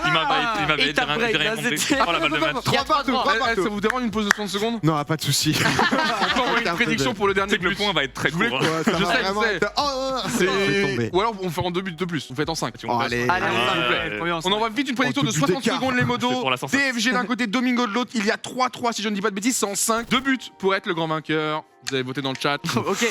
Il m'a Et ta break, là, compris. c'était- Oh la balle de match. Il y a 3 partout, 3 Ça partout. vous dérange une pause de 30 secondes? Non, pas de soucis. On peut envoyer une prédiction pour le dernier C'est que le but. point va être très court. hein. Ouais, ça Je va sais, vraiment je sais. être- Oh, c'est tombé. Ou alors on fait en 2 buts de plus, on fait en 5. Si on Oh, passe- allez. Allez, s'il vous plaît. On envoie vite une prédiction Oh, de tout 60 d'écart. secondes les modos. C'est pour la sensation. DFG d'un côté, Domingo de l'autre. Il y a 3-3 si je ne dis pas de bêtises, c'est en 5. 2 buts pour être le grand vainqueur. Vous avez voté dans le chat. Ok,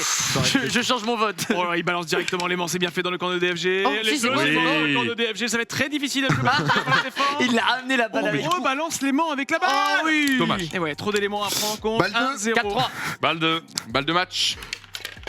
je change mon vote. Oh là, il balance directement l'aimant, c'est bien fait dans le camp de DFG. Oh, Les si, c'est deux bon, aimants dans oui. le camp de DFG, ça va être très difficile à jouer pour la défense. Il a amené la balle avec. On rebalance l'aimant avec la balle. Oh oui. Dommage. Et ouais, trop d'éléments à prendre en compte. Balle de 1-0. 4-3. Balle de. Balle de match.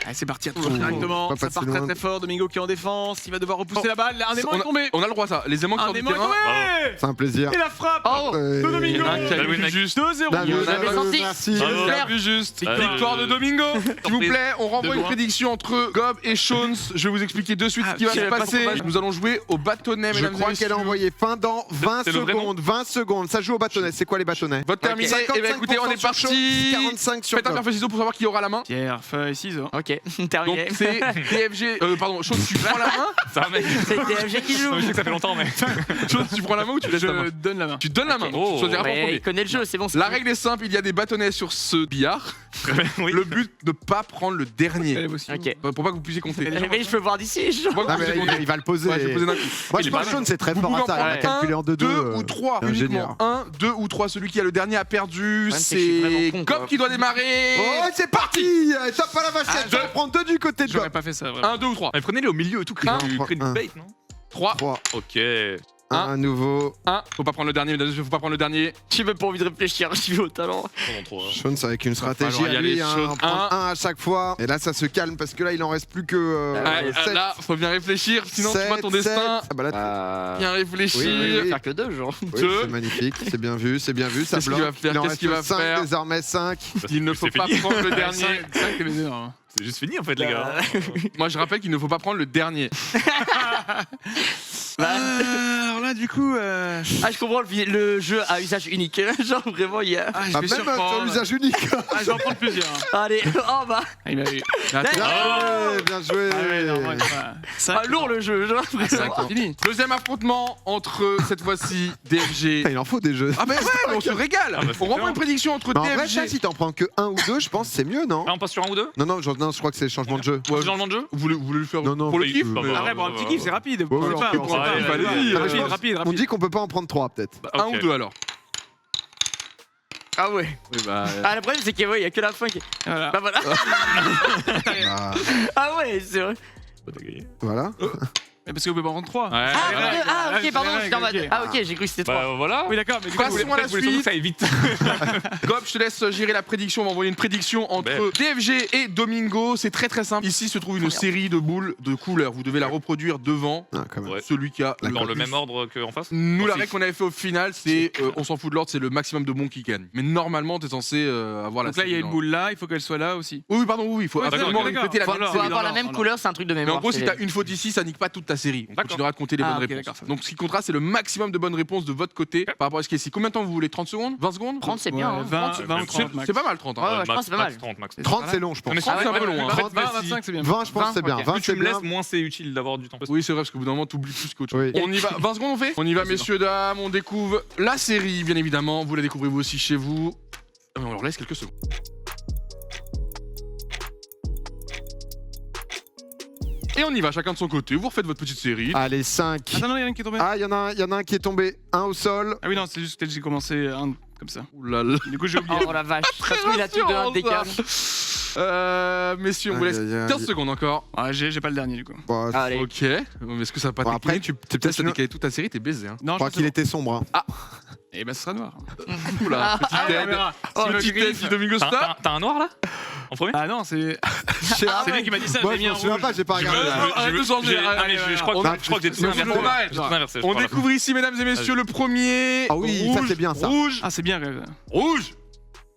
Allez, c'est parti, attention Oh, directement. pas Ça passé part très loin. très fort. Domingo qui est en défense. Il va devoir repousser la balle. Un aimant on, est tombé. on a le droit ça. Les aimants qui Un sortent du aimant est terrain. tombé. C'est un plaisir. Et la frappe Oh. de Domingo. Il y en a un qui a Belle vu win, mec. juste. 2-0. Bien vu, On avait bien vu, senti. merci. Bravo. Il a vu juste. Victoire. Victoire de Domingo. S'il vous plaît, on renvoie De une loin. prédiction entre Gob et Shones. Je vais vous expliquer de suite ce qui va je se savais pas passer. pourquoi. Nous allons jouer au bâtonnet, Je mesdames et crois qu'elle a messieurs. envoyé fin dans 20 C'est le vrai nom secondes. 20 secondes. Ça joue au bâtonnet. C'est quoi les bâtonnets? Vote terminé. Et bien écoutez, on est 55% sur parti. Shaw, 45 sur Faites un Gob. pierre feuille ciseaux pour savoir qui aura la main. Pierre, feuille, ciseaux. Ok, Donc terminé. c'est DFG. Pardon, Shones, tu prends la main. C'est un mec. C'est DFG qui joue. Je sais que ça fait longtemps, mais. Shones, tu prends la main ou tu laisses la main? Je donne la main. Tu donnes la main. Oh. Tu choisiras pour Ouais, premier. il connaît le jeu, c'est bon. c'est La bon. règle est simple, il y a des bâtonnets sur ce billard. Oui. Le but, ne pas prendre le dernier. Elle aussi. Ok. Pour pas que vous puissiez compter. Mais je peux voir d'ici. genre. Pour pas que Non, vous mais puissiez compter. il va le poser. Ouais, je vais poser d'un coup. Moi, Il je est pense pas que Sean, c'est très Vous fort pouvez à en ça. Il a prendre calculé en 2-2. 2 ou 3 un uniquement. génieur. 1, 2 ou 3. Celui qui a le dernier a perdu. c'est que je suis C'est vraiment con, Gob quoi. qui doit démarrer. Oh, c'est parti. Top à la vachette. Je vais prendre 2 du côté de J'aurais Gob. pas fait ça, vraiment. 1, 2 ou 3. Mais prenez-les au milieu et tout, créez Un, du un. bait, non 3. 3. Ok. Un nouveau. 1. Faut pas prendre le dernier, mesdames et messieurs, faut pas prendre le dernier. J'ai même pas envie de réfléchir, je vais au talent. Pendant 3. Sean, c'est avec une stratégie falloir y à lui, aller, hein, Sean. en prendre un à chaque fois. Et là, ça se calme parce que là, il en reste plus que Ouais, 7. là, faut bien réfléchir, sinon tu vois ton destin. Ah bah là, Bien réfléchir. Oui, oui. Faire que 2, genre. oui, Deux. c'est magnifique, c'est bien vu, ça Qu'est-ce qu'il bloque. va faire Il en Qu'est-ce reste qu'il va 5 faire désormais 5. Il ne faut pas prendre le dernier. 5 t'es meilleur. hein. C'est juste fini en fait, les gars. Moi, je rappelle qu'il ne faut pas prendre le dernier. Alors là, du coup. Ah, je comprends le jeu à usage unique. Genre, vraiment, il y a. Ah, je Ah, vais même sur surprendre. l'usage unique. Ah, je vais en prendre plusieurs. hein. Allez, oh bah. Ah, il m'a eu. Attends. Ouais, bien joué. Ah, ouais, non, ouais, voilà. Ah, lourd le jeu, genre. Cinq, c'est fini. Deuxième affrontement entre cette fois-ci DFG. Putain, il en faut des jeux. Ah, mais ouais, mais on se régale. Ah, bah, On reprend une prédiction entre Mais en vrai, ça, DFG. si t'en prends que 1 ou 2, je pense que c'est mieux, non Ah, on passe sur un ou deux Non, je crois que c'est le changement de jeu. Ouais, Changement de jeu vous voulez le faire Non, non, pour le oui, kiff oui, mais- oui. Après, pour un petit kiff, c'est rapide. Ouais, On ouais, peut pas, on on peut peut pas, pas. allez-y, Rapide, allez-y. rapide, On rapide. dit qu'on peut pas en prendre 3 peut-être. Bah, Un ok. ou deux alors. Ah ouais. Oui, bah, Ah, le problème, c'est qu'il y a que la fin qui. Voilà. Bah voilà. Bah, Ah ouais, c'est vrai. Bah, t'as gagné. voilà. Mais parce qu'on peut pas en prendre 3. Ouais. Ah, c'est vrai. ah, ok, c'est pardon, vrai, j'étais en mode. ok. Ah, ok, j'ai cru que c'était 3. Bah voilà. Oui, d'accord, mais du coup, Passons vous voulez- à la Vous voulez surtout suite. que ça aille vite. Gob, je te laisse gérer la prédiction. On va envoyer une prédiction entre Ben. DFG et Domingo. C'est très très simple. Ici se trouve une série de boules de couleurs. Vous devez la reproduire devant Ah, quand même. Ouais. celui qui a Dans le plus. même ordre qu'en face. Nous, la Ensuite. règle qu'on avait fait au final, c'est on s'en fout de l'ordre, c'est le maximum de bons qui gagnent. Mais normalement, t'es censé avoir la Donc là, il y a une série boule là, il faut qu'elle soit là aussi. dans- Oui, pardon, oui, il faut Ouais, absolument d'accord, répéter la d'accord. même Faut série. avoir la non, même non. couleur, c'est un truc de Mais mémoire. en gros, si c'est- t'as une faute ici, ça nique pas toute ta série. On D'accord. continuera de compter les Ah, bonnes ok, réponses. d'accord, ça va. Donc, ce qui comptera, c'est le maximum de bonnes réponses de votre côté par rapport à ce qui est ici. Combien de temps vous voulez 30 secondes 20 secondes 30, c'est bien. Ouais, hein. 20, 30, 20 ou 30 max. C'est pas mal 30. hein. Ouais, ouais, je Max- pense que c'est pas max mal. 30 max. 30, c'est long, je pense. Mais 30, c'est un peu long. hein. 20, fait, 25, c'est bien. 20, je pense que c'est bien. 20, Plus tu c'est me laisses, bien. moins c'est utile d'avoir du temps. Oui, c'est vrai, parce qu'au bout d'un moment, t'oublies plus qu'autre chose. Oui. On y va. 20 secondes, on fait On y va, messieurs, dames. On découvre la série, bien évidemment. Vous la découvrez vous aussi chez vous. On leur laisse quelques secondes. Et on y va, chacun de son côté. Vous refaites votre petite série. Allez, 5. Attends, non, il y en a un qui est tombé. Ah, il y en a un qui est tombé. Un au sol. Ah oui, non, c'est juste que j'ai commencé un comme ça. Ouh là là. Du coup, j'ai oublié. Oh la vache. Ça se trouve, il a tout de un décalé. Messieurs, on vous laisse Aïe, aïe, aïe. 15 secondes encore. Ah, j'ai pas le dernier du coup. Bon, je Allez. Ok. Mais est-ce que ça va pas Bon, décaler après, Tu c'est peut-être ça une- décaler toute ta série, t'es baisé. Hein. Non, crois qu'il était sombre. hein. Et bah, ce sera noir. Oula, petite Ah, tête. on verra. Oh, Si le petite griffe- tête du Domingo Star. T'as un noir là En premier Ah non, c'est Ah, lui qui m'a dit ça, Moi, j'ai je mis m'en un souviens rouge. pas, j'ai pas regardé. Arrête de changer. Allez, je crois que j'ai tout on- inversé. on arrête. J'ai tout inversé, je On crois, là. découvre ici, mesdames et messieurs, le premier. Ah oui, rouge, ça, c'est bien, ça. Rouge, Ah, c'est bien. rouge.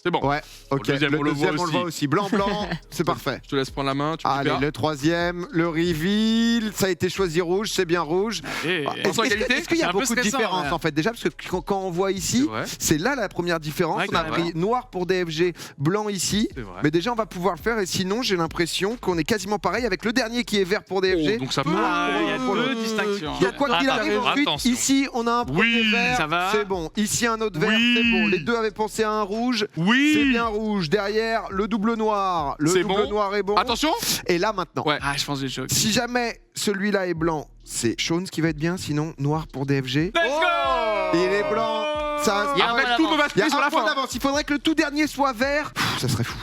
C'est bon. Ouais, ok. Le deuxième, on le voit aussi. aussi. Blanc, blanc, c'est parfait. Je te laisse prendre la main. Tu peux Allez, faire. le troisième, le reveal, ça a été choisi rouge, c'est bien rouge. Et- Ah, Attention, égalité. Est-ce qu'il y C'est a un peu beaucoup de stressant, différences là. en fait déjà parce que quand on voit C'est ici, vrai. c'est là la première différence. Ouais, On a carrément. pris noir pour DFG, blanc ici. C'est vrai. Mais déjà on va pouvoir le faire et sinon j'ai l'impression qu'on est quasiment pareil avec le dernier qui est vert pour DFG. Oh, donc ça peut. Ah, il y a pour le- deux distinctions. Donc quoi qu'il arrive ensuite, Attention. ici on a un premier Oui, vert, ça va. c'est bon. Ici un autre vert, Oui. c'est bon. Les deux avaient pensé à un rouge, c'est Oui. bien rouge. Derrière le double noir, le C'est double bon. noir est bon. Attention. Et là maintenant, Ouais. Ah, je pense que j'ai le choc. si jamais celui-là est blanc, c'est Shones qui va être bien, sinon noir pour DFG. Let's go. Il est blanc, ça Il y a un Après, point tout me va Il y a se sur un la point fin. d'avance. Il faudrait que le tout dernier soit vert. Pff, ça serait fou.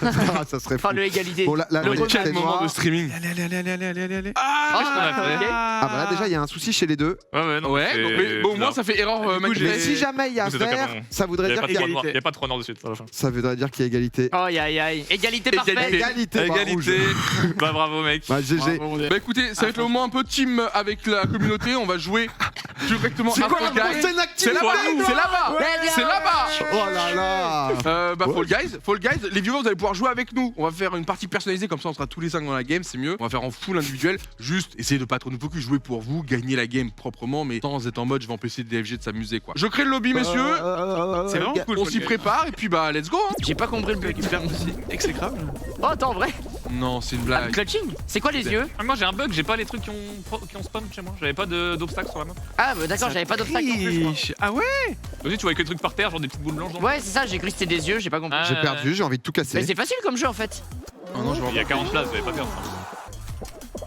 Ah, ça serait fou. Enfin, le égalité. Bon, là, Le oui, rematch. c'est Quel moment noir. de streaming. Allez. Ah, qu'on a fait ok. Ah bah là déjà il y a un souci chez les deux. Ouais, non. Ouais. c'est Mais bon, au moins bizarre. ça fait erreur coup, manuelle. Mais si jamais il y a C'est vert, d'accord. ça Il voudrait n'y dire a, qu'il y a... égalité. pas de 3 noirs de suite à la fin. Ça voudrait dire qu'il y a égalité. Aïe aïe aïe. Égalité parfaite. Égalité. Bah, rouge. Égalité. Bah bravo mec. Bah GG. Bah écoutez, ça va être le moment un peu team avec la communauté. On va jouer directement C'est à quoi Fall la Guys. prochaine C'est activité là-bas. C'est là-bas. Ouais, C'est là-bas. Oh là là. Bah Fall Guys, les viewers vous allez pouvoir jouer avec nous. On va faire une partie personnalisée comme ça on sera tous les 5 dans la game, c'est mieux. On va faire en full individuel, juste essayer de pas trop nous focus, jouer pour vous, gagner la game proprement, mais sans être en mode je vais empêcher DFG de s'amuser quoi. Je crée le lobby messieurs, C'est vraiment cool. on s'y prépare et puis bah let's go hein. J'ai pas compris le Qui but. perd aussi. Exécrable. Oh, attends, en vrai. Non, c'est une Ah, blague. clutching. C'est quoi les yeux? Ah, moi j'ai un bug, j'ai pas les trucs qui ont spawn chez moi. J'avais pas d'obstacles sur la map. Ah bah d'accord, j'avais pas d'obstacle non plus. Moi. Ah ouais. Vas-y, tu voyais que des trucs par terre, genre des petites boules blanches. Ouais, c'est ça, j'ai cru que c'était des yeux, j'ai pas compris. J'ai perdu, j'ai envie de tout Mais casser. c'est facile comme jeu en fait. Oh non, je vois Il y a 40 places, vous allez pas perdre.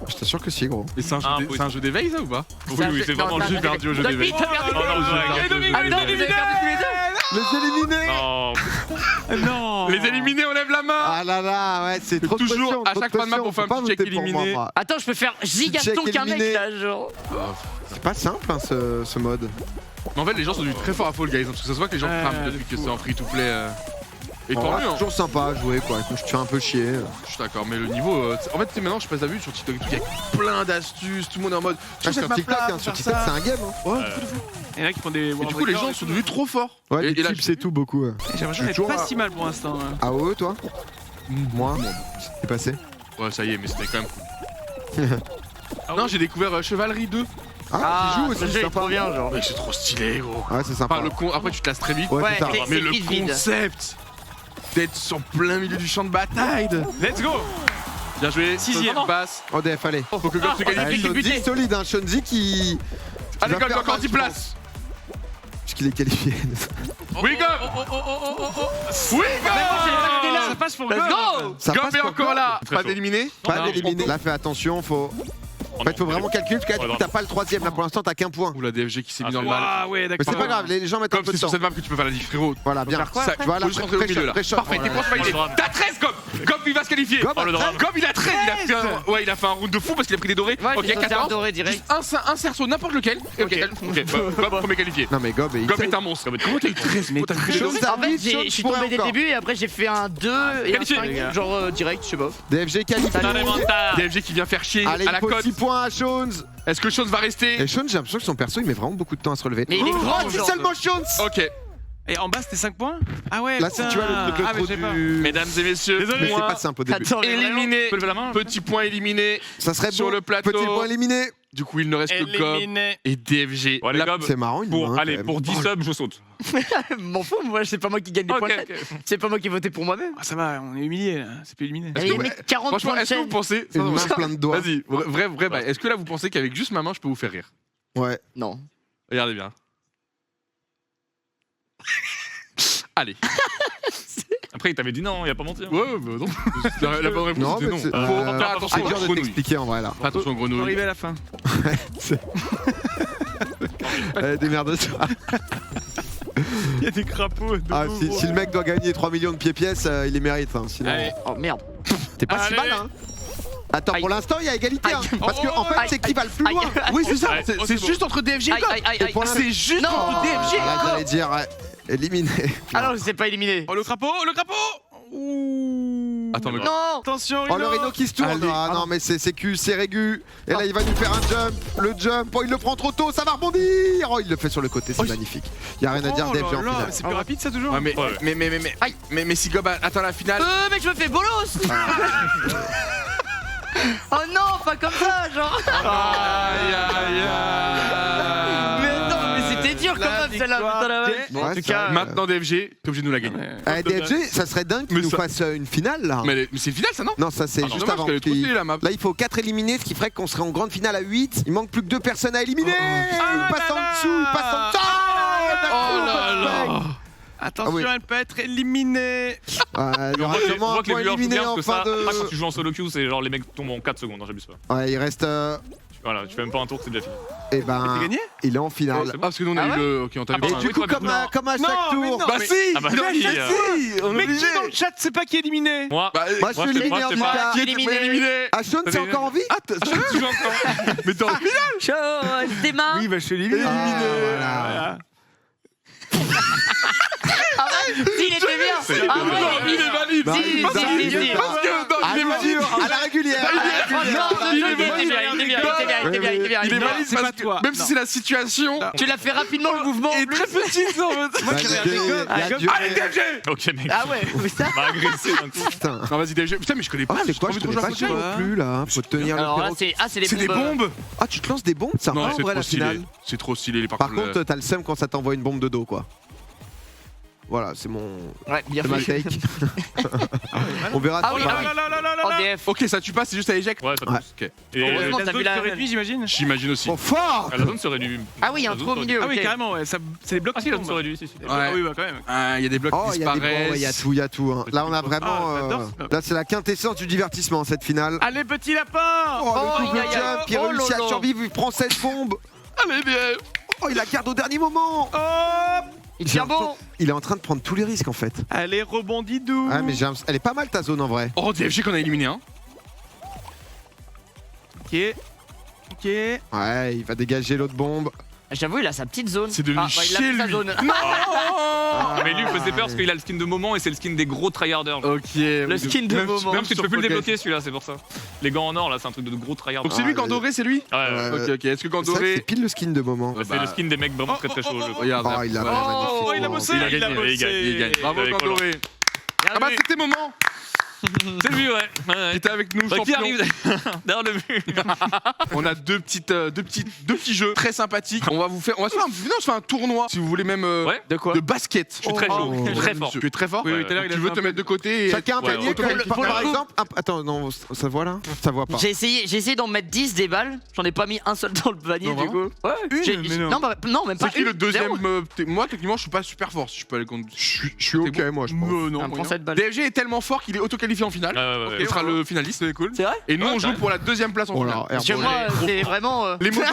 Je t'assure que si, gros. Mais c'est un jeu d'éveil ça ou pas? Oui, oui, c'est vraiment le jeu perdu au jeu d'éveil. T'as perdu. Non, non, vous avez gagné. Ah non, vous avez perdu tous les deux. Les éliminés. Non. Non. Les éliminés, on lève la main. Ah là là, ouais, c'est trop de Toujours, pression, à trop chaque de fin de map, pression, on fait un faut pas petit check voter pour moi, éliminé. moi. Attends, je peux faire gigaton Check qu'un mec éliminé. là, genre. C'est pas simple, hein, ce mode. Mais en fait, les gens sont devenus très forts à Fall Guys, hein, parce que ça se voit que les gens crament depuis que c'est en free to play. Et En tant vrai, mieux, hein. toujours sympa à jouer, quoi. Je te fais un peu chier. Je suis d'accord, mais le niveau. En fait, tu sais, maintenant, je passe à vue sur TikTok et tout, il y a plein d'astuces, tout le monde est en mode. Ah, sur TikTok, hein, sur TikTok, c'est un game. Hein. Ouais, Il y en a qui font des. et du coup, les gens sont devenus trop forts. Ouais, et les là, tips et tout, beaucoup. Ouais. J'ai l'impression je suis d'être pas toujours si mal pour l'instant. AOE, toi Moi C'est passé. Ouais, ça y est, mais c'était quand même cool. Non, j'ai découvert Chevalerie 2. Ah, tu joues aussi, ce jeu c'est est sympa. trop bien, genre. Mais c'est trop stylé, gros. Ouais, c'est sympa. Enfin, après, tu te lasses très vite. Ouais, Ouais, c'est ça. c'est- Mais le vite, vite. concept d'être sur plein milieu du champ de bataille. Let's go. Bien joué, Sixième. passe. ODF, allez. Faut que Gob se Ah, qualifie. il est buté. Shonzi solide, hein. Shonzi qui. Allez, va Gob, faire encore mal, 10 je places. Puisqu'il est qualifié. Oui, Gob. Oui, Gob. Ça passe pour Let's Gob. go. Ça Gob passe est pour encore Gob. là. Très Pas chaud. d'éliminé. Pas Non, d'éliminer. Là, fais attention, faut. En fait, faut vraiment calculer parce que là, du coup, t'as pas le troisième. Là, pour l'instant, t'as qu'un point. Ou la DFG qui s'est mis Ah, dans le c'est mal. Ah ouais, Mais d'accord. c'est pas grave, les gens mettent un Comme peu c'est de sur temps. cette map que tu peux faire la diff, frérot. Voilà, bien. faire quoi, Ça, après tu vas juste rentrer au milieu là. pré-shot, Parfait, voilà. t'es proche validé. Oh, le drame. T'as 13, Gob. Gob, il va se qualifier. Gob, Oh, le drame. Gob, il a 13. Il a fait un round de fou parce qu'il a pris des dorés. Ouais, Ok, j'ai sauté un 14. doré direct. Juste un cerceau, n'importe lequel. Ok, Gob, premier qualifié. Non, mais Gob, Gob est un monstre. Comment t'as eu 13 Mais t'as très fait chaud. chaud. En fait, je suis tombé dès le début et après j'ai fait un 2 et un Qualifié. 5, genre direct, je sais pas. DFG qualifié. Salut. DFG qui vient faire chier Allez, à la il faut cote. 6 points à Shones. Est-ce que Sean va rester? Et Shones, j'ai l'impression que son perso, il met vraiment beaucoup de temps à se relever. Mais il est grand, c'est genre. seulement Shones. Ok. Et en bas, c'était 5 points. Ah ouais. Là, si tu vois le truc, Ah, le mais trou j'ai pas. du. Mesdames et messieurs, Désolé. Mais c'est point pas simple au début. Attends, mais vraiment. éliminé. Tu peux lever la main. Petit point éliminé. Ça serait Sur beau. le plateau. Petit point éliminé. Du coup, il ne reste que Gob Éliminé. et DFG. Bon, allez, La- Gob. C'est marrant, il Pour, main, allez, quand pour même. 10 subs, je saute. M'en fous, moi, c'est pas moi qui gagne des Ok, points. ok. C'est pas moi qui ai voté pour moi-même. Ah, ça va, on est humilié là. C'est plus éliminé. Il y a mis 40 Franchement, points de est-ce que vous chaîne. pensez. Une main plein de doigts. Vas-y, vrai, bah, est-ce que là vous pensez qu'avec juste ma main je peux vous faire rire? Ouais. Non. Regardez bien. Allez. Après, il t'avait dit non, il a pas menti. hein. Ouais, bah non. La bonne réponse Non, c'était mais non. c'est. Faut faire attention C'est aux dur de grenouilles. t'expliquer en vrai là. Fais attention aux On va grenouilles. arriver à la fin. Démerde-toi. Il y a des crapauds. Ah, si le mec doit gagner 3 millions de pieds-pièces, il les mérite. Hein, sinon. Allez. Oh merde. T'es pas si Allez. mal, hein. Attends, Aïe. pour l'instant, il y a égalité. Hein, Aïe. parce que, en fait, Aïe. c'est qui va le plus Aïe. loin. Oui, c'est ça. Ouais. C'est Oh, c'est c'est juste entre DFG et Aïe, Gob. aïe, aïe, Et aïe. pour l'instant- C'est juste Non. entre DFG et Là, Gob. j'allais dire éliminé. Ah non, c'est pas éliminé. Oh, le crapaud, le crapaud. Ouh. Attends, le Non. Attention, Oh, le Rhino qui se tourne. Allez. Ah non, mais c'est Q, c'est Régu. Et là, il va nous faire un jump. Le jump. Oh, il le prend trop tôt. Ça va rebondir. Oh, il le fait sur le côté. C'est magnifique. Il y a rien à dire, Oh DFG là en là, finale. mais c'est plus rapide ça toujours. Ouais, mais, Ouais. mais si Gob attend la finale. Mais je me fais bolos. Oh non, pas comme ça, genre. Aïe aïe aïe. Mais non, mais c'était dur quand même celle-là. Putain, la vache. Bon, en Ouais, tout c'est cas, vrai. maintenant DFG, t'es obligé de nous la gagner. Eh, DFG, ça serait dingue qu'il Mais nous ça- fasse une finale là. Mais c'est le final ça non? Non, ça c'est Ah, juste dommage, avant. qu'elle est trop Puis- stylée, la map. Là, il faut 4 éliminés, ce qui ferait qu'on serait en grande finale à 8. Il manque plus que 2 personnes à éliminer. Il passe en dessous, il passe en dessous. Oh là là. Attention, Ah oui. elle peut être éliminée. Il y aura On voit seulement un que les point viewers éliminé regardent en que fin ça. Après, quand de. tu joues en solo queue, c'est genre les mecs tombent en 4 secondes, hein, j'abuse pas. Ouais, il reste. Voilà, tu fais même pas un tour, c'est déjà fini. Et ben, T'as gagné. il est en Ah, finale. parce que nous on a Ah eu ouais le. Ok, on t'a Ah, vu. pardon. Et du oui, coup, toi, comme non. à chaque Non, mais tour. non. Bah mais- si. Ah bah Non, si, si, on est Mais qui obligé. dans le chat c'est pas qui est éliminé? Moi, Bah, Moi, je suis je sais éliminé pas, en je tout sais pas. cas. qui est éliminé? Ah, Sean, c'est encore en vie? Ah, tu joues encore. Mais t'es en finale. Chaud, tes mains. bah je suis éliminé. Ah, voilà. Ah ouais, si, il était bien. Ah Non, ouais, il est valide. Bah, Si, bah, si, il si, est si. pas- Parce que non, Ah, il est bien valide. sûr, à la régulière. à la régulière. Franchement, Il est il était valide. bien, il était bien, il était bien, il était bien, il était bien. Il est Non, valide c'est parce pas que toi. même si Non. c'est la situation Tu l'as fait rapidement le mouvement. en est plus. très petite en fait. Moi, je Bah, dirais il y a Gob. du- Allez DFG. ok, mec. Ah ouais, mais ça. M'a agressé d'un coup. Putain. Non vas-y DFG. Putain mais je connais pas. Ah, c'est quoi? j'ai Je trop connais envie de pas jouer à ça Fall Guys. non plus là. Faut tenir le Alors là, perro. c'est C'est des bombes. Ah, tu te lances des bombes? C'est Non, en c'est vrai trop la finale. stylé. C'est trop stylé les Par contre, t'as le seum quand ça t'envoie une bombe de dos quoi. Voilà, c'est mon. Ouais, bien C'est ma fait. take. On verra. Ah oui, si ça ah va. oui. là là là là Oh, là. DF. Ok, ça tue pas, c'est juste à éject. Ouais, ça Ouais. touche. Ok, Et Heureusement, La t'as zone vu la- se réduit, j'imagine. j'imagine aussi. Oh, fort. la zone se réduit. Ah oui, il y a un trou au milieu. Ah oui, ok. carrément, ouais. C'est des blocs Ah qui si, la zone tombent. se réduit, si. Ah oui, bah quand même. Il y a des blocs Oh, qui il y a des disparaissent. il y a tout, il y a tout. Hein. Là, on a vraiment. Ah, j'adore ça. Là, c'est la quintessence du divertissement cette finale. Allez, petit lapin. Oh, Oh, le double aïe, aïe, aïe. jump, il Oh, réussit à lolo. survivre, il prend cette bombe. Allez, bien. Oh, il la garde au dernier moment. Hop. Il tient bon. Il est en train de prendre tous les risques en fait. Allez, rebondis doux. Ah, mais elle est pas mal ta zone en vrai. Oh, DFG qu'on a éliminé un. Ok. Ok. Ouais, il va dégager l'autre bombe. J'avoue, il a sa petite zone. C'est devenu bah, il a chez plus sa lui. zone. Mais lui, il faisait peur parce qu'il a le skin de moment et c'est le skin des gros tryharders. Ok. Le skin de moment. Même si tu peux plus le débloquer celui-là, c'est pour ça. Les gants en or là, c'est un truc de gros tryhard. Donc c'est lui, Gandoré, c'est lui. Ouais, ouais. Ok, ok. Est-ce que C'est vrai que c'est Gandoré. pile le skin de moment. Ouais, c'est le skin des mecs vraiment très très chauds. je crois. Regarde. Oh, il a Ouais. magnifique. Oh, il a bossé. Il a gagné, bossé. il gagne. Bravo, Avec Gandoré. Ah bah, c'était moment. C'est lui, ouais. Il était avec nous, Bah, qui champion. arrive derrière le mur. On a deux petits jeux très sympathiques. On va se faire un tournoi si vous voulez même Ouais. De quoi? de basket. Je suis très chaud, je suis très fort. Tu es très fort. Oui, Ouais, tout à l'heure, il a Tu fait veux un te peu- mettre de côté et Chacun un Ouais, panier. ouais. Par exemple, attends, non, ça voit là. Ça voit pas. J'ai essayé d'en mettre 10 des balles. J'en ai pas mis un seul dans le panier Non, du coup. Ouais. Une, mais non. Non, même pas. c'est qui le une, deuxième zéro. Moi techniquement je suis pas super fort si je peux aller contre. Je suis ok, moi, je pense. Non, Ah, moyen. prends cette balle. DFG est tellement fort qu'il est auto-qualifié en finale. Ouais, ouais, Il sera le finaliste. C'est cool. C'est vrai? Et nous Ouais, on joue ouais. pour la deuxième place en Oh finale. là, Parce que airball. moi, c'est vraiment. Les motos,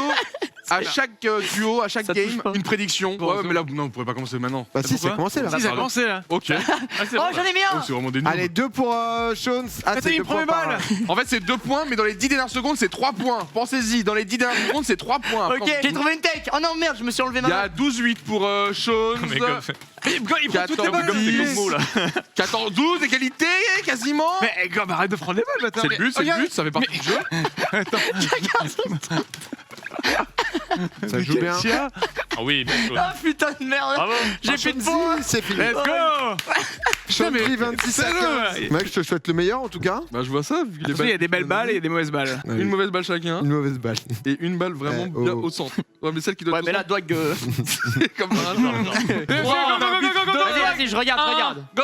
à chaque duo, à chaque Ça touche game, pas. une prédiction. Bon, Ouais, mais là, non, vous pourrez pas commencer maintenant. Bah si, c'est Pourquoi commencé là. Si, ça a commencé là. Ok. Oh, j'en ai mis un! C'est vraiment des nuls. Allez, 2 pour Sean. Ah, Attends, c'est il 2 prend points mes par. balles. En fait, c'est 2 points, mais dans les 10 dernières secondes, c'est 3 points. Pensez-y, dans les 10 dernières secondes, c'est 3 points. Ok, j'ai trouvé une tech! Oh non, merde, je me suis enlevé ma Il y main. a 12-8 pour Sean. Mais comme Il prend toutes les 14, balles. comme c'est comme mot là. 14-12, égalité, quasiment. Mais gomme, arrête de prendre les balles, attends. C'est le but, c'est le but, ça fait partie du jeu. Ça joue bien. Ah oui, bien chaud. Ah putain de merde! Bravo. J'ai fait de points! C'est fini. Let's go. Sean pris 26 à 15. Mec, je te souhaite le meilleur en tout cas. Bah, je vois ça, vu les Il y a des belles balles et il y a des mauvaises balles. Une mauvaise balle chacun. Une mauvaise balle. Et une balle vraiment Oh. bien au centre. Ouais, mais celle qui doit Ouais, être mais au là, centre, Doig. c'est comme par hasard. Vas-y, je regarde, regarde. Go.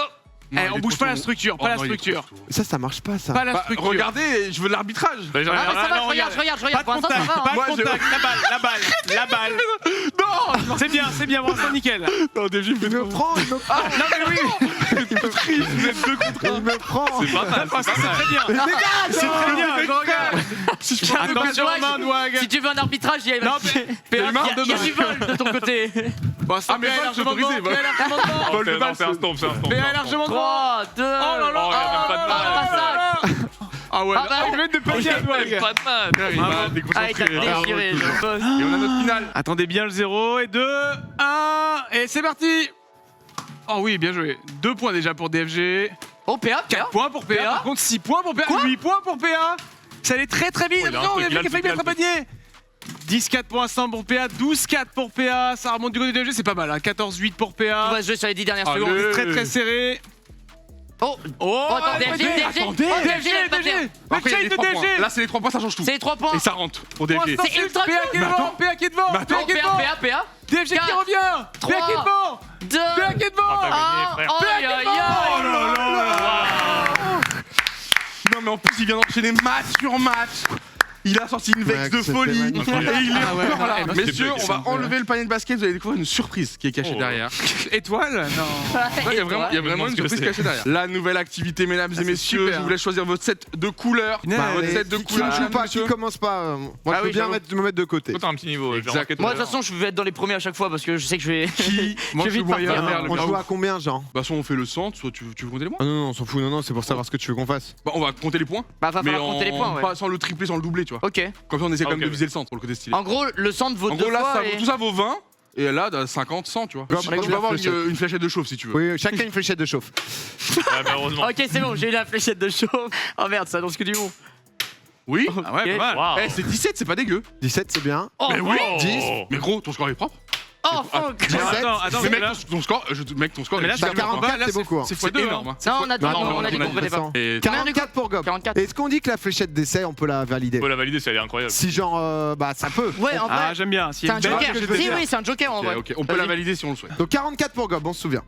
Eh, on bouge pas la structure, pas la structure. Ça marche pas ça. Pas la Bah, structure. regardez, je veux de l'arbitrage. Bah, j'en ai Ah, mais ça rien. va, non, je regarde. Pas Pour de l'instant, ça contact, va. hein. pas de Moi, je- contact. La balle. Non. C'est bien, pour l'instant, nickel. Non, DFG, Il me prend, il me prend. Non, mais oui. Il me prend. C'est pas mal. C'est très bien. C'est très bien, je regarde. Attention, Doig, main, Doig. Si tu veux un arbitrage, il y a Non, il y a du vol de ton côté. Bon, ça Ah, mais vol, c'est autorisé, vol. On fait un stop, c'est un stop. Mais largement devant. 3, 2. Oh là là. Oh, il y a même pas de balle. Ah ouais, Ah bah. je vais te péter à Doig. Pas de mal. Il m'a déconcentré. Ah, il t'a déchiré. Et on a notre finale. Attendez bien le 0 et 2, 1 et c'est parti. Oh oui, bien joué. 2 points déjà pour DFG. Oh, PA, 4 points pour PA. PA. Par contre, 6 points pour PA. Quoi 8 points pour PA. Ça allait très très vite. Oh, il a un Attention, truc, DFG qui a failli il a mettre un le truc. panier. 10-4 pour l'instant pour PA, 12-4 pour PA. Ça remonte du côté de DFG, c'est pas mal. Hein. 14-8 pour On PA. va se jouer sur les 10 dernières Allez. secondes. Très très serré. Oh, Oh, attends, DFG, DFG. Attendez, Oh, DFG, il a pas de DFG. terre. Le Après, il y a chain les de 3 points. DFG. Là, c'est les 3 points, ça change tout. C'est les 3 points. Et ça rentre pour DFG. C'est ultra PA qui est dur. devant, PA qui est devant, Mais attends. PA qui est PA, devant. PA. DFG qui Quatre, revient. PA qui est trois, devant. 2. PA qui est devant. T'as gagné, Ah, frère. aïe, aïe, aïe. Non, mais en plus, il vient d'enchaîner match sur match. Il a sorti une vex Mec, de c'était folie. Et magnifique. il est Ah ouais, encore là. ouais, ouais, Messieurs, c'était on va bien. enlever le panier de basket. Vous allez découvrir une surprise qui est cachée Oh. derrière. Étoile. Non. Il y a vraiment une demande ce que surprise c'est. cachée derrière. La nouvelle activité, mesdames et c'est messieurs. super. Je vous laisse choisir votre set de couleurs. Punaise. Bah, votre Allez, set de qui couleurs. ne joue mesdames et pas, qui messieurs. commence pas. Moi, Ah je veux oui, bien j'avoue. me mettre de côté. Toi, t'as un petit niveau. Exact. Moi, de toute façon, je vais être dans les premiers à chaque fois parce que je sais que je vais. Qui Moi, je je vais suis vite partir. moyen. faire le On bien joue ouf. à combien, Jean? Bah, soit on fait le centre, soit tu veux compter les points. Ah non, on s'en fout, non, c'est pour savoir ce que tu veux qu'on fasse. Bah, on va compter les points. Bah, va Mais falloir compter les points, ouais. pas sans le tripler, sans le doubler, tu vois. Ok. Comme ça, on essaie quand même ok, de viser le centre pour le côté stylé. En gros, le centre vaut En 2 gros, là, fois. tout ça vaut 20. Et là, 50, 100, tu vois. Comme- Tu comme peux la avoir fléchette. une fléchette de chauffe si tu veux. Oui, chacun une fléchette de chauffe. Ouais, bah, heureusement. Ok, c'est bon, j'ai eu la fléchette de chauffe. Oh merde, ça annonce que du bon. Oui. Ah ouais, Ok. pas mal. Waouh. Eh, c'est 17, c'est pas dégueu. 17, c'est bien. Oh, Mais oui, Oh. 10. Mais gros, ton score est propre. oh fuck. 17. Attends, Mais mec, là- ton score, mec, ton score Mais là, est ça super fort. 44, là, c'est beaucoup. hein. C'est x2 énorme. énorme. Non, on a dit Non, on a dit qu'on prenait pas. Et 44 pour Gob. 44. Est-ce qu'on dit que la fléchette d'essai, on peut la valider? Faut la valider, c'est incroyable. Si genre, bah ça peut. Ouais, en Ah, vrai. j'aime bien. C'est un joker. Si, oui, c'est un joker en vrai. Ok, on peut la valider si on le souhaite. Donc 44 pour Gob, on se souvient.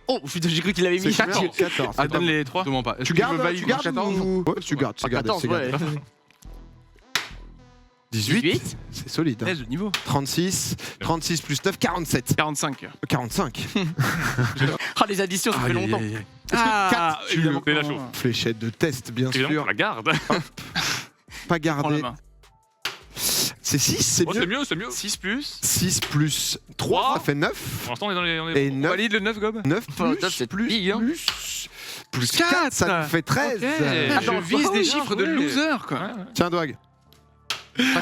Oh putain, j'ai cru qu'il avait mis C'est combien 14. 14. Ah, Donne les 3. Demande pas. Est-ce Tu que gardes, veux valider tu gardes 14 ou... Ouais, tu gardes, c'est gardé, 14, c'est gardé. ouais. 18, c'est solide. Hein. 13 de niveau. 36 plus 9, 47. 45. 45. Ah, les additions, ça fait longtemps. Ah, tu évidemment. fais la qu'on- chose. Fléchette de test, bien Évidemment, sûr. on la garde. Pas Prends la gardé. main. C'est 6, c'est Oh, mieux. c'est mieux, c'est mieux. 6 plus. 6 plus 3, Trois. ça fait 9. Pour l'instant, on est dans les. Et On 9, valide le 9 gob. 9 Enfin, plus, c'est plus, big, hein. plus 4, ça nous fait 13. Ah, je Attends, vise des ouais, chiffres de ouais. loser quoi. Ouais, Tiens, Dwag. ouais. 13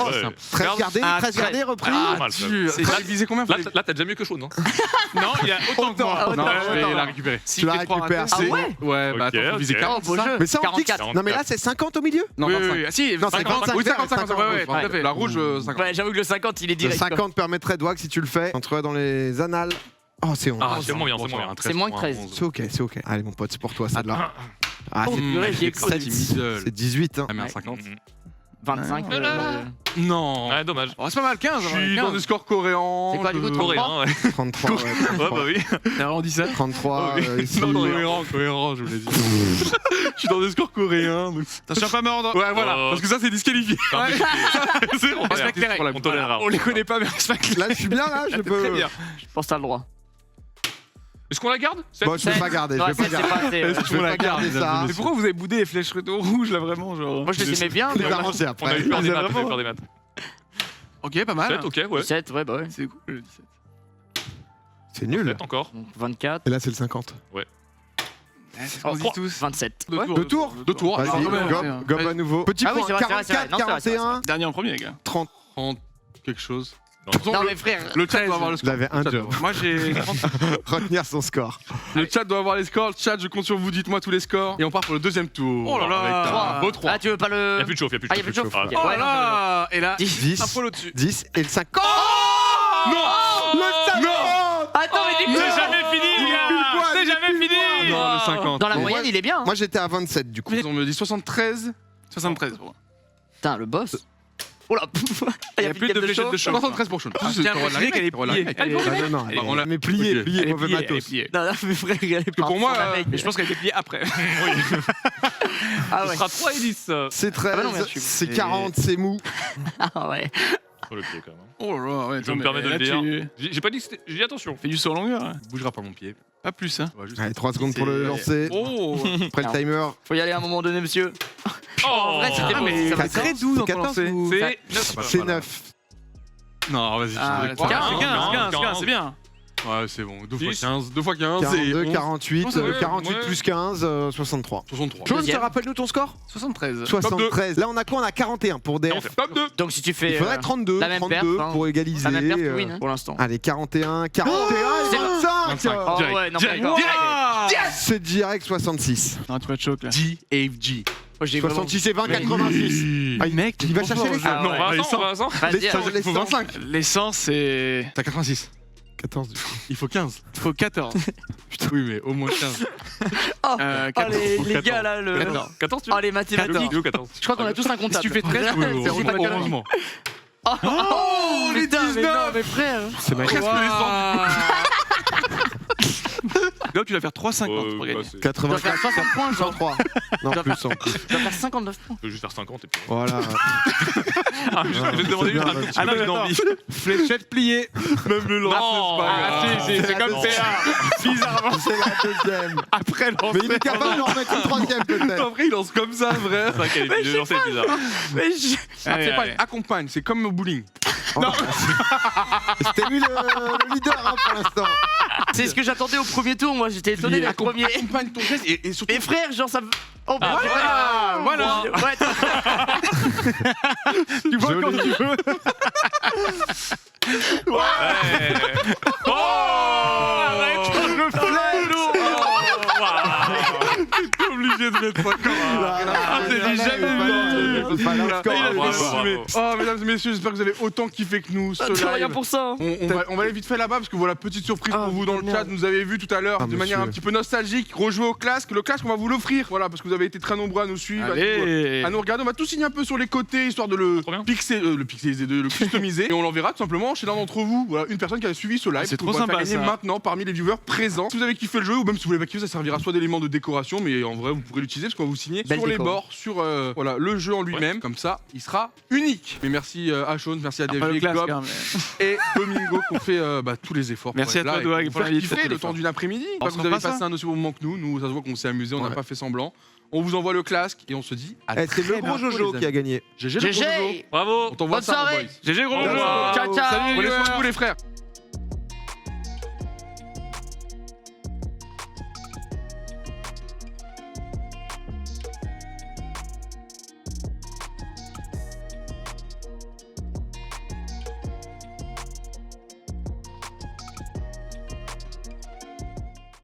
Regarde. gardé, Ah, 13 gardé, repris. Pas mal, ça. Tu as visé combien Là, t'as déjà mieux que chaud, non? Non, il y a autant que moi. Ah, Non, autant, je vais autant. la récupérer. Si Tu la t'es trois récupères, ratés, Ah c'est- ouais Ouais, bah Ok, attends, faut viser ok. 40. Oh, beau jeu. Mais ça, on dit que... 44. Non, mais là, c'est 50 au milieu. Non, Oui, 25. oui, oui. Ah si, Non, c'est 55. 55. Oui, 55, ouais, ouais, tout à fait. La rouge, 50. Ouais, j'avoue que le 50, il est Le direct. quoi. 50 permettrait, Dwag, si tu le fais, entrer dans les annales. Oh, c'est 11. Ah, c'est moins bien, c'est moins bien. C'est moins que 13. C'est ok, c'est ok. Allez, mon pote, c'est pour toi, celle-là. Ah, Oh, purée, j'y ai cru. c'est 18. Hein. Ah, mais un Ouais. 50. 25. Non. Ouais, dommage. Oh, c'est pas mal, 15. Je suis dans des scores coréens. C'est quoi, du coup, je- 33? Coréen, ouais. 33, ouais. Ouais, 33, bah oui. T'as vraiment dit ça 33 oui. ici. Non, cohérent, je vous l'ai dit. Je suis dans des scores coréens. donc- Attention à pas mordre. Ouais, voilà, Oh. parce que ça, c'est disqualifié. C'est un peu compliqué. C'est bon, Respecte les règles. On tolérera. On les connaît pas, mais respecte les Là, je suis bien, là, je peux. Très bien. Je pense que t'as le droit. Est-ce qu'on la garde? Bon, je vais pas garder, je Ouais, vais pas c'est garder. pas assez. ouais. Je vais pas garder ça. Mais pourquoi vous avez boudé les flèches rouges là vraiment genre Moi, je les aimais bien, Je mais vais on a- arranger On a après. eu peur des Vous maths, avez on a eu vraiment- peur des maths. Ok, pas mal. 7, ok, ouais. 17, ouais, bah ouais. C'est cool le 17. C'est nul. 7 encore. Donc 24, Et là, c'est le 50. C'est ce qu'on dit trois. tous. 27. Deux Ouais. tours. Deux tours Deux tours. Vas-y, Ah, quand même, ouais. gob à nouveau. Petit Ah oui, point, c'est vrai, c'est vrai, c'est vrai. 44, Non, c'est vrai, c'est vrai, 41, Dernier en premier, les gars. 30. 30 quelque chose. Non, mais frère. Le chat doit avoir le Il score. avait un Le chat job. doit- Moi j'ai 30. Retenir son score. Le chat doit avoir les scores. Le chat, je compte sur vous. Dites-moi tous les scores. Et on part pour le deuxième tour. Oh là là. Avec un Trois. beau 3. Ah, tu veux pas le. Y'a plus de chauffe, y'a plus de Ah, y'a plus de chauffe. Ah, Ok. Oh Ouais, non, là. Et là, 10, un polo dessus. 10 et le 50. Non. Le 50. Attends, mais du coup. C'est jamais fini, les gars. C'est jamais fini. Non, le 50. Dans la Bon, moyenne, moi- il est bien. Moi, j'étais à 27 du coup. On me dit 73. 73 pour moi. Putain, le boss. Oh là. Il y a plus de fléchettes de choc. 73 pour Sean. Ah, je tiens à préciser qu'elle est pliée. Ah non, non, Bah, on l'a- mais plié, Ok. plié, Elle est mauvais pliée, elle est matos. pliée. Non, non, mais frère, il est pas pour moi, la mec. Mais je pense qu'elle était pliée après. Ah Ce ouais. sera 3 et 10. C'est 13, Ah bah non, merci. c'est 40, c'est mou. Ah ouais. Oh, le pied quand même. Oh là là, ouais. Je me permets de le dire. J'ai pas dit que c'était. J'ai dit attention. Fais du saut en longueur. hein. Bougera pas mon pied. Pas plus, hein. On va juste- Allez, 3 secondes pour le lancer. Oh. Après le Non. timer. Faut y aller à un moment donné, monsieur. En vrai, c'était Ah, beau. mais Ça va c'est très doux dans ton 14 lancer. ou- C'est C'est 9. 9. Non, vas-y. Ah, je c'est te crois. 15, 15, 15, 15, c'est bien. Ouais, c'est bon. 2 fois 10. 15. 2 fois 15. 42, c'est 48, Ouais, 48 ouais. plus 15, 63. 63. Jaune, Deuxième. te rappelle-nous ton score 73. 73. Là, on a quoi? On a 41 pour DF. Top 2. Donc si tu Il fais faudrait 32, la même 32 perf, hein. pour égaliser. la même perte, tu win hein, pour l'instant. Allez, 41, 41 c'est et 25. Oh direct. ouais, non, Direct. d'accord. C'est direct 66. Non, tu vas te choquer là. DFG. Moi, j'ai vraiment- 66 et 20, 86. Ah, Mec, il va chercher les jeux. Ah Non, ouais. Vincent, Vincent. Vas-y, Les alors. les 25. L'essence, c'est. T'as 86. 14. Il faut 15. Il faut 14. Oui, mais au moins 15. Oh, 14. les gars là, le. 14, tu Oh, veux? les mathématiques. 14. Je crois qu'on a tous un comptable. Si tu fais 13, Oui, c'est heureusement. Oh, les putain, mais non, mais frère. C'est ma Presque Là, tu vas faire 3,50 pour gagner. Tu dois 84, faire 60 points, genre. 103. Non, plus 100. Tu dois faire 59 points. Je peux juste faire 50 et puis. Voilà. Ah, je vais te demander bien, un vas-y. petit Ah non, peu mais d'envie. Fléchette pliée. Même le lance, Non, c'est pas Ah, grave. si, c'est comme PA. Bizarrement, C'est la deuxième. après le Mais il est capable d'en remettre une troisième peut-être. Après, il lance comme ça, vrai. C'est vrai qu'elle est bizarre, c'est bizarre. Mais je. Allez, C'est pas allez. accompagne, c'est comme au bowling. C'était lui le leader hein, pour l'instant. C'est ce que j'attendais au premier tour, moi j'étais étonné d'être premier. Accompagne ton geste et surtout. Et frère, genre ça. Oh Ah, bah voilà. Ouais, Tu vois Joli. quand tu veux. Ouais. Oh Arrête, je le T'es obligé de mettre ça comme Ah, c'est jamais vu. c'est pas leur score. Il a hein, fait bravo. assumer. Oh, mesdames et messieurs, j'espère que vous avez autant kiffé que nous. Ce T'as rien live. pour ça. On va aller vite fait là-bas parce que voilà, petite surprise pour vous dans le chat. Vous avez vu tout à l'heure Ah, de manière un monsieur. petit peu nostalgique, rejouer au Clask. Le Clask, on va vous l'offrir. Voilà, parce que vous avez été très nombreux à nous suivre, Allez. à nous regarder. On va tout signer un peu sur les côtés histoire de le Trop bien. pixeliser, de le customiser. Et on l'enverra tout simplement chez l'un d'entre vous. Voilà, une personne qui a suivi ce live. C'est qu'on trop va faire sympa, gagner ça. maintenant parmi les viewers présents. Si vous avez kiffé le jeu ou même si vous voulez pas kiffer, ça servira soit d'élément de décoration, mais en vrai, vous pourrez l'utiliser parce qu'on va vous signer Belle sur les déco. bords, sur voilà, le jeu en lui-même. Comme ça, il sera unique. Mais merci à Sean, merci à Pas le DFG, classe, Glob quand même. et Domingo qui ont fait tous les efforts. Merci pour à être toi, là Doig, et pour faire l'invitation. kiffer le temps d'une après-midi. On J'espère se que vous avez refera ça. passé un aussi bon moment que nous. Nous, ça se voit qu'on s'est amusé, on n'a Ouais. pas fait semblant. On vous envoie le Clask et on se dit à Eh, c'est très le gros bientôt, Jojo les qui a amis. gagné. GG le gros Jojo. GG. Bravo. On t'envoie Bonne ça, mon soirée. boys. GG, gros Au Jojo. revoir. Ciao, ciao. Salut, les Prenez soin de viewers. vous les frères.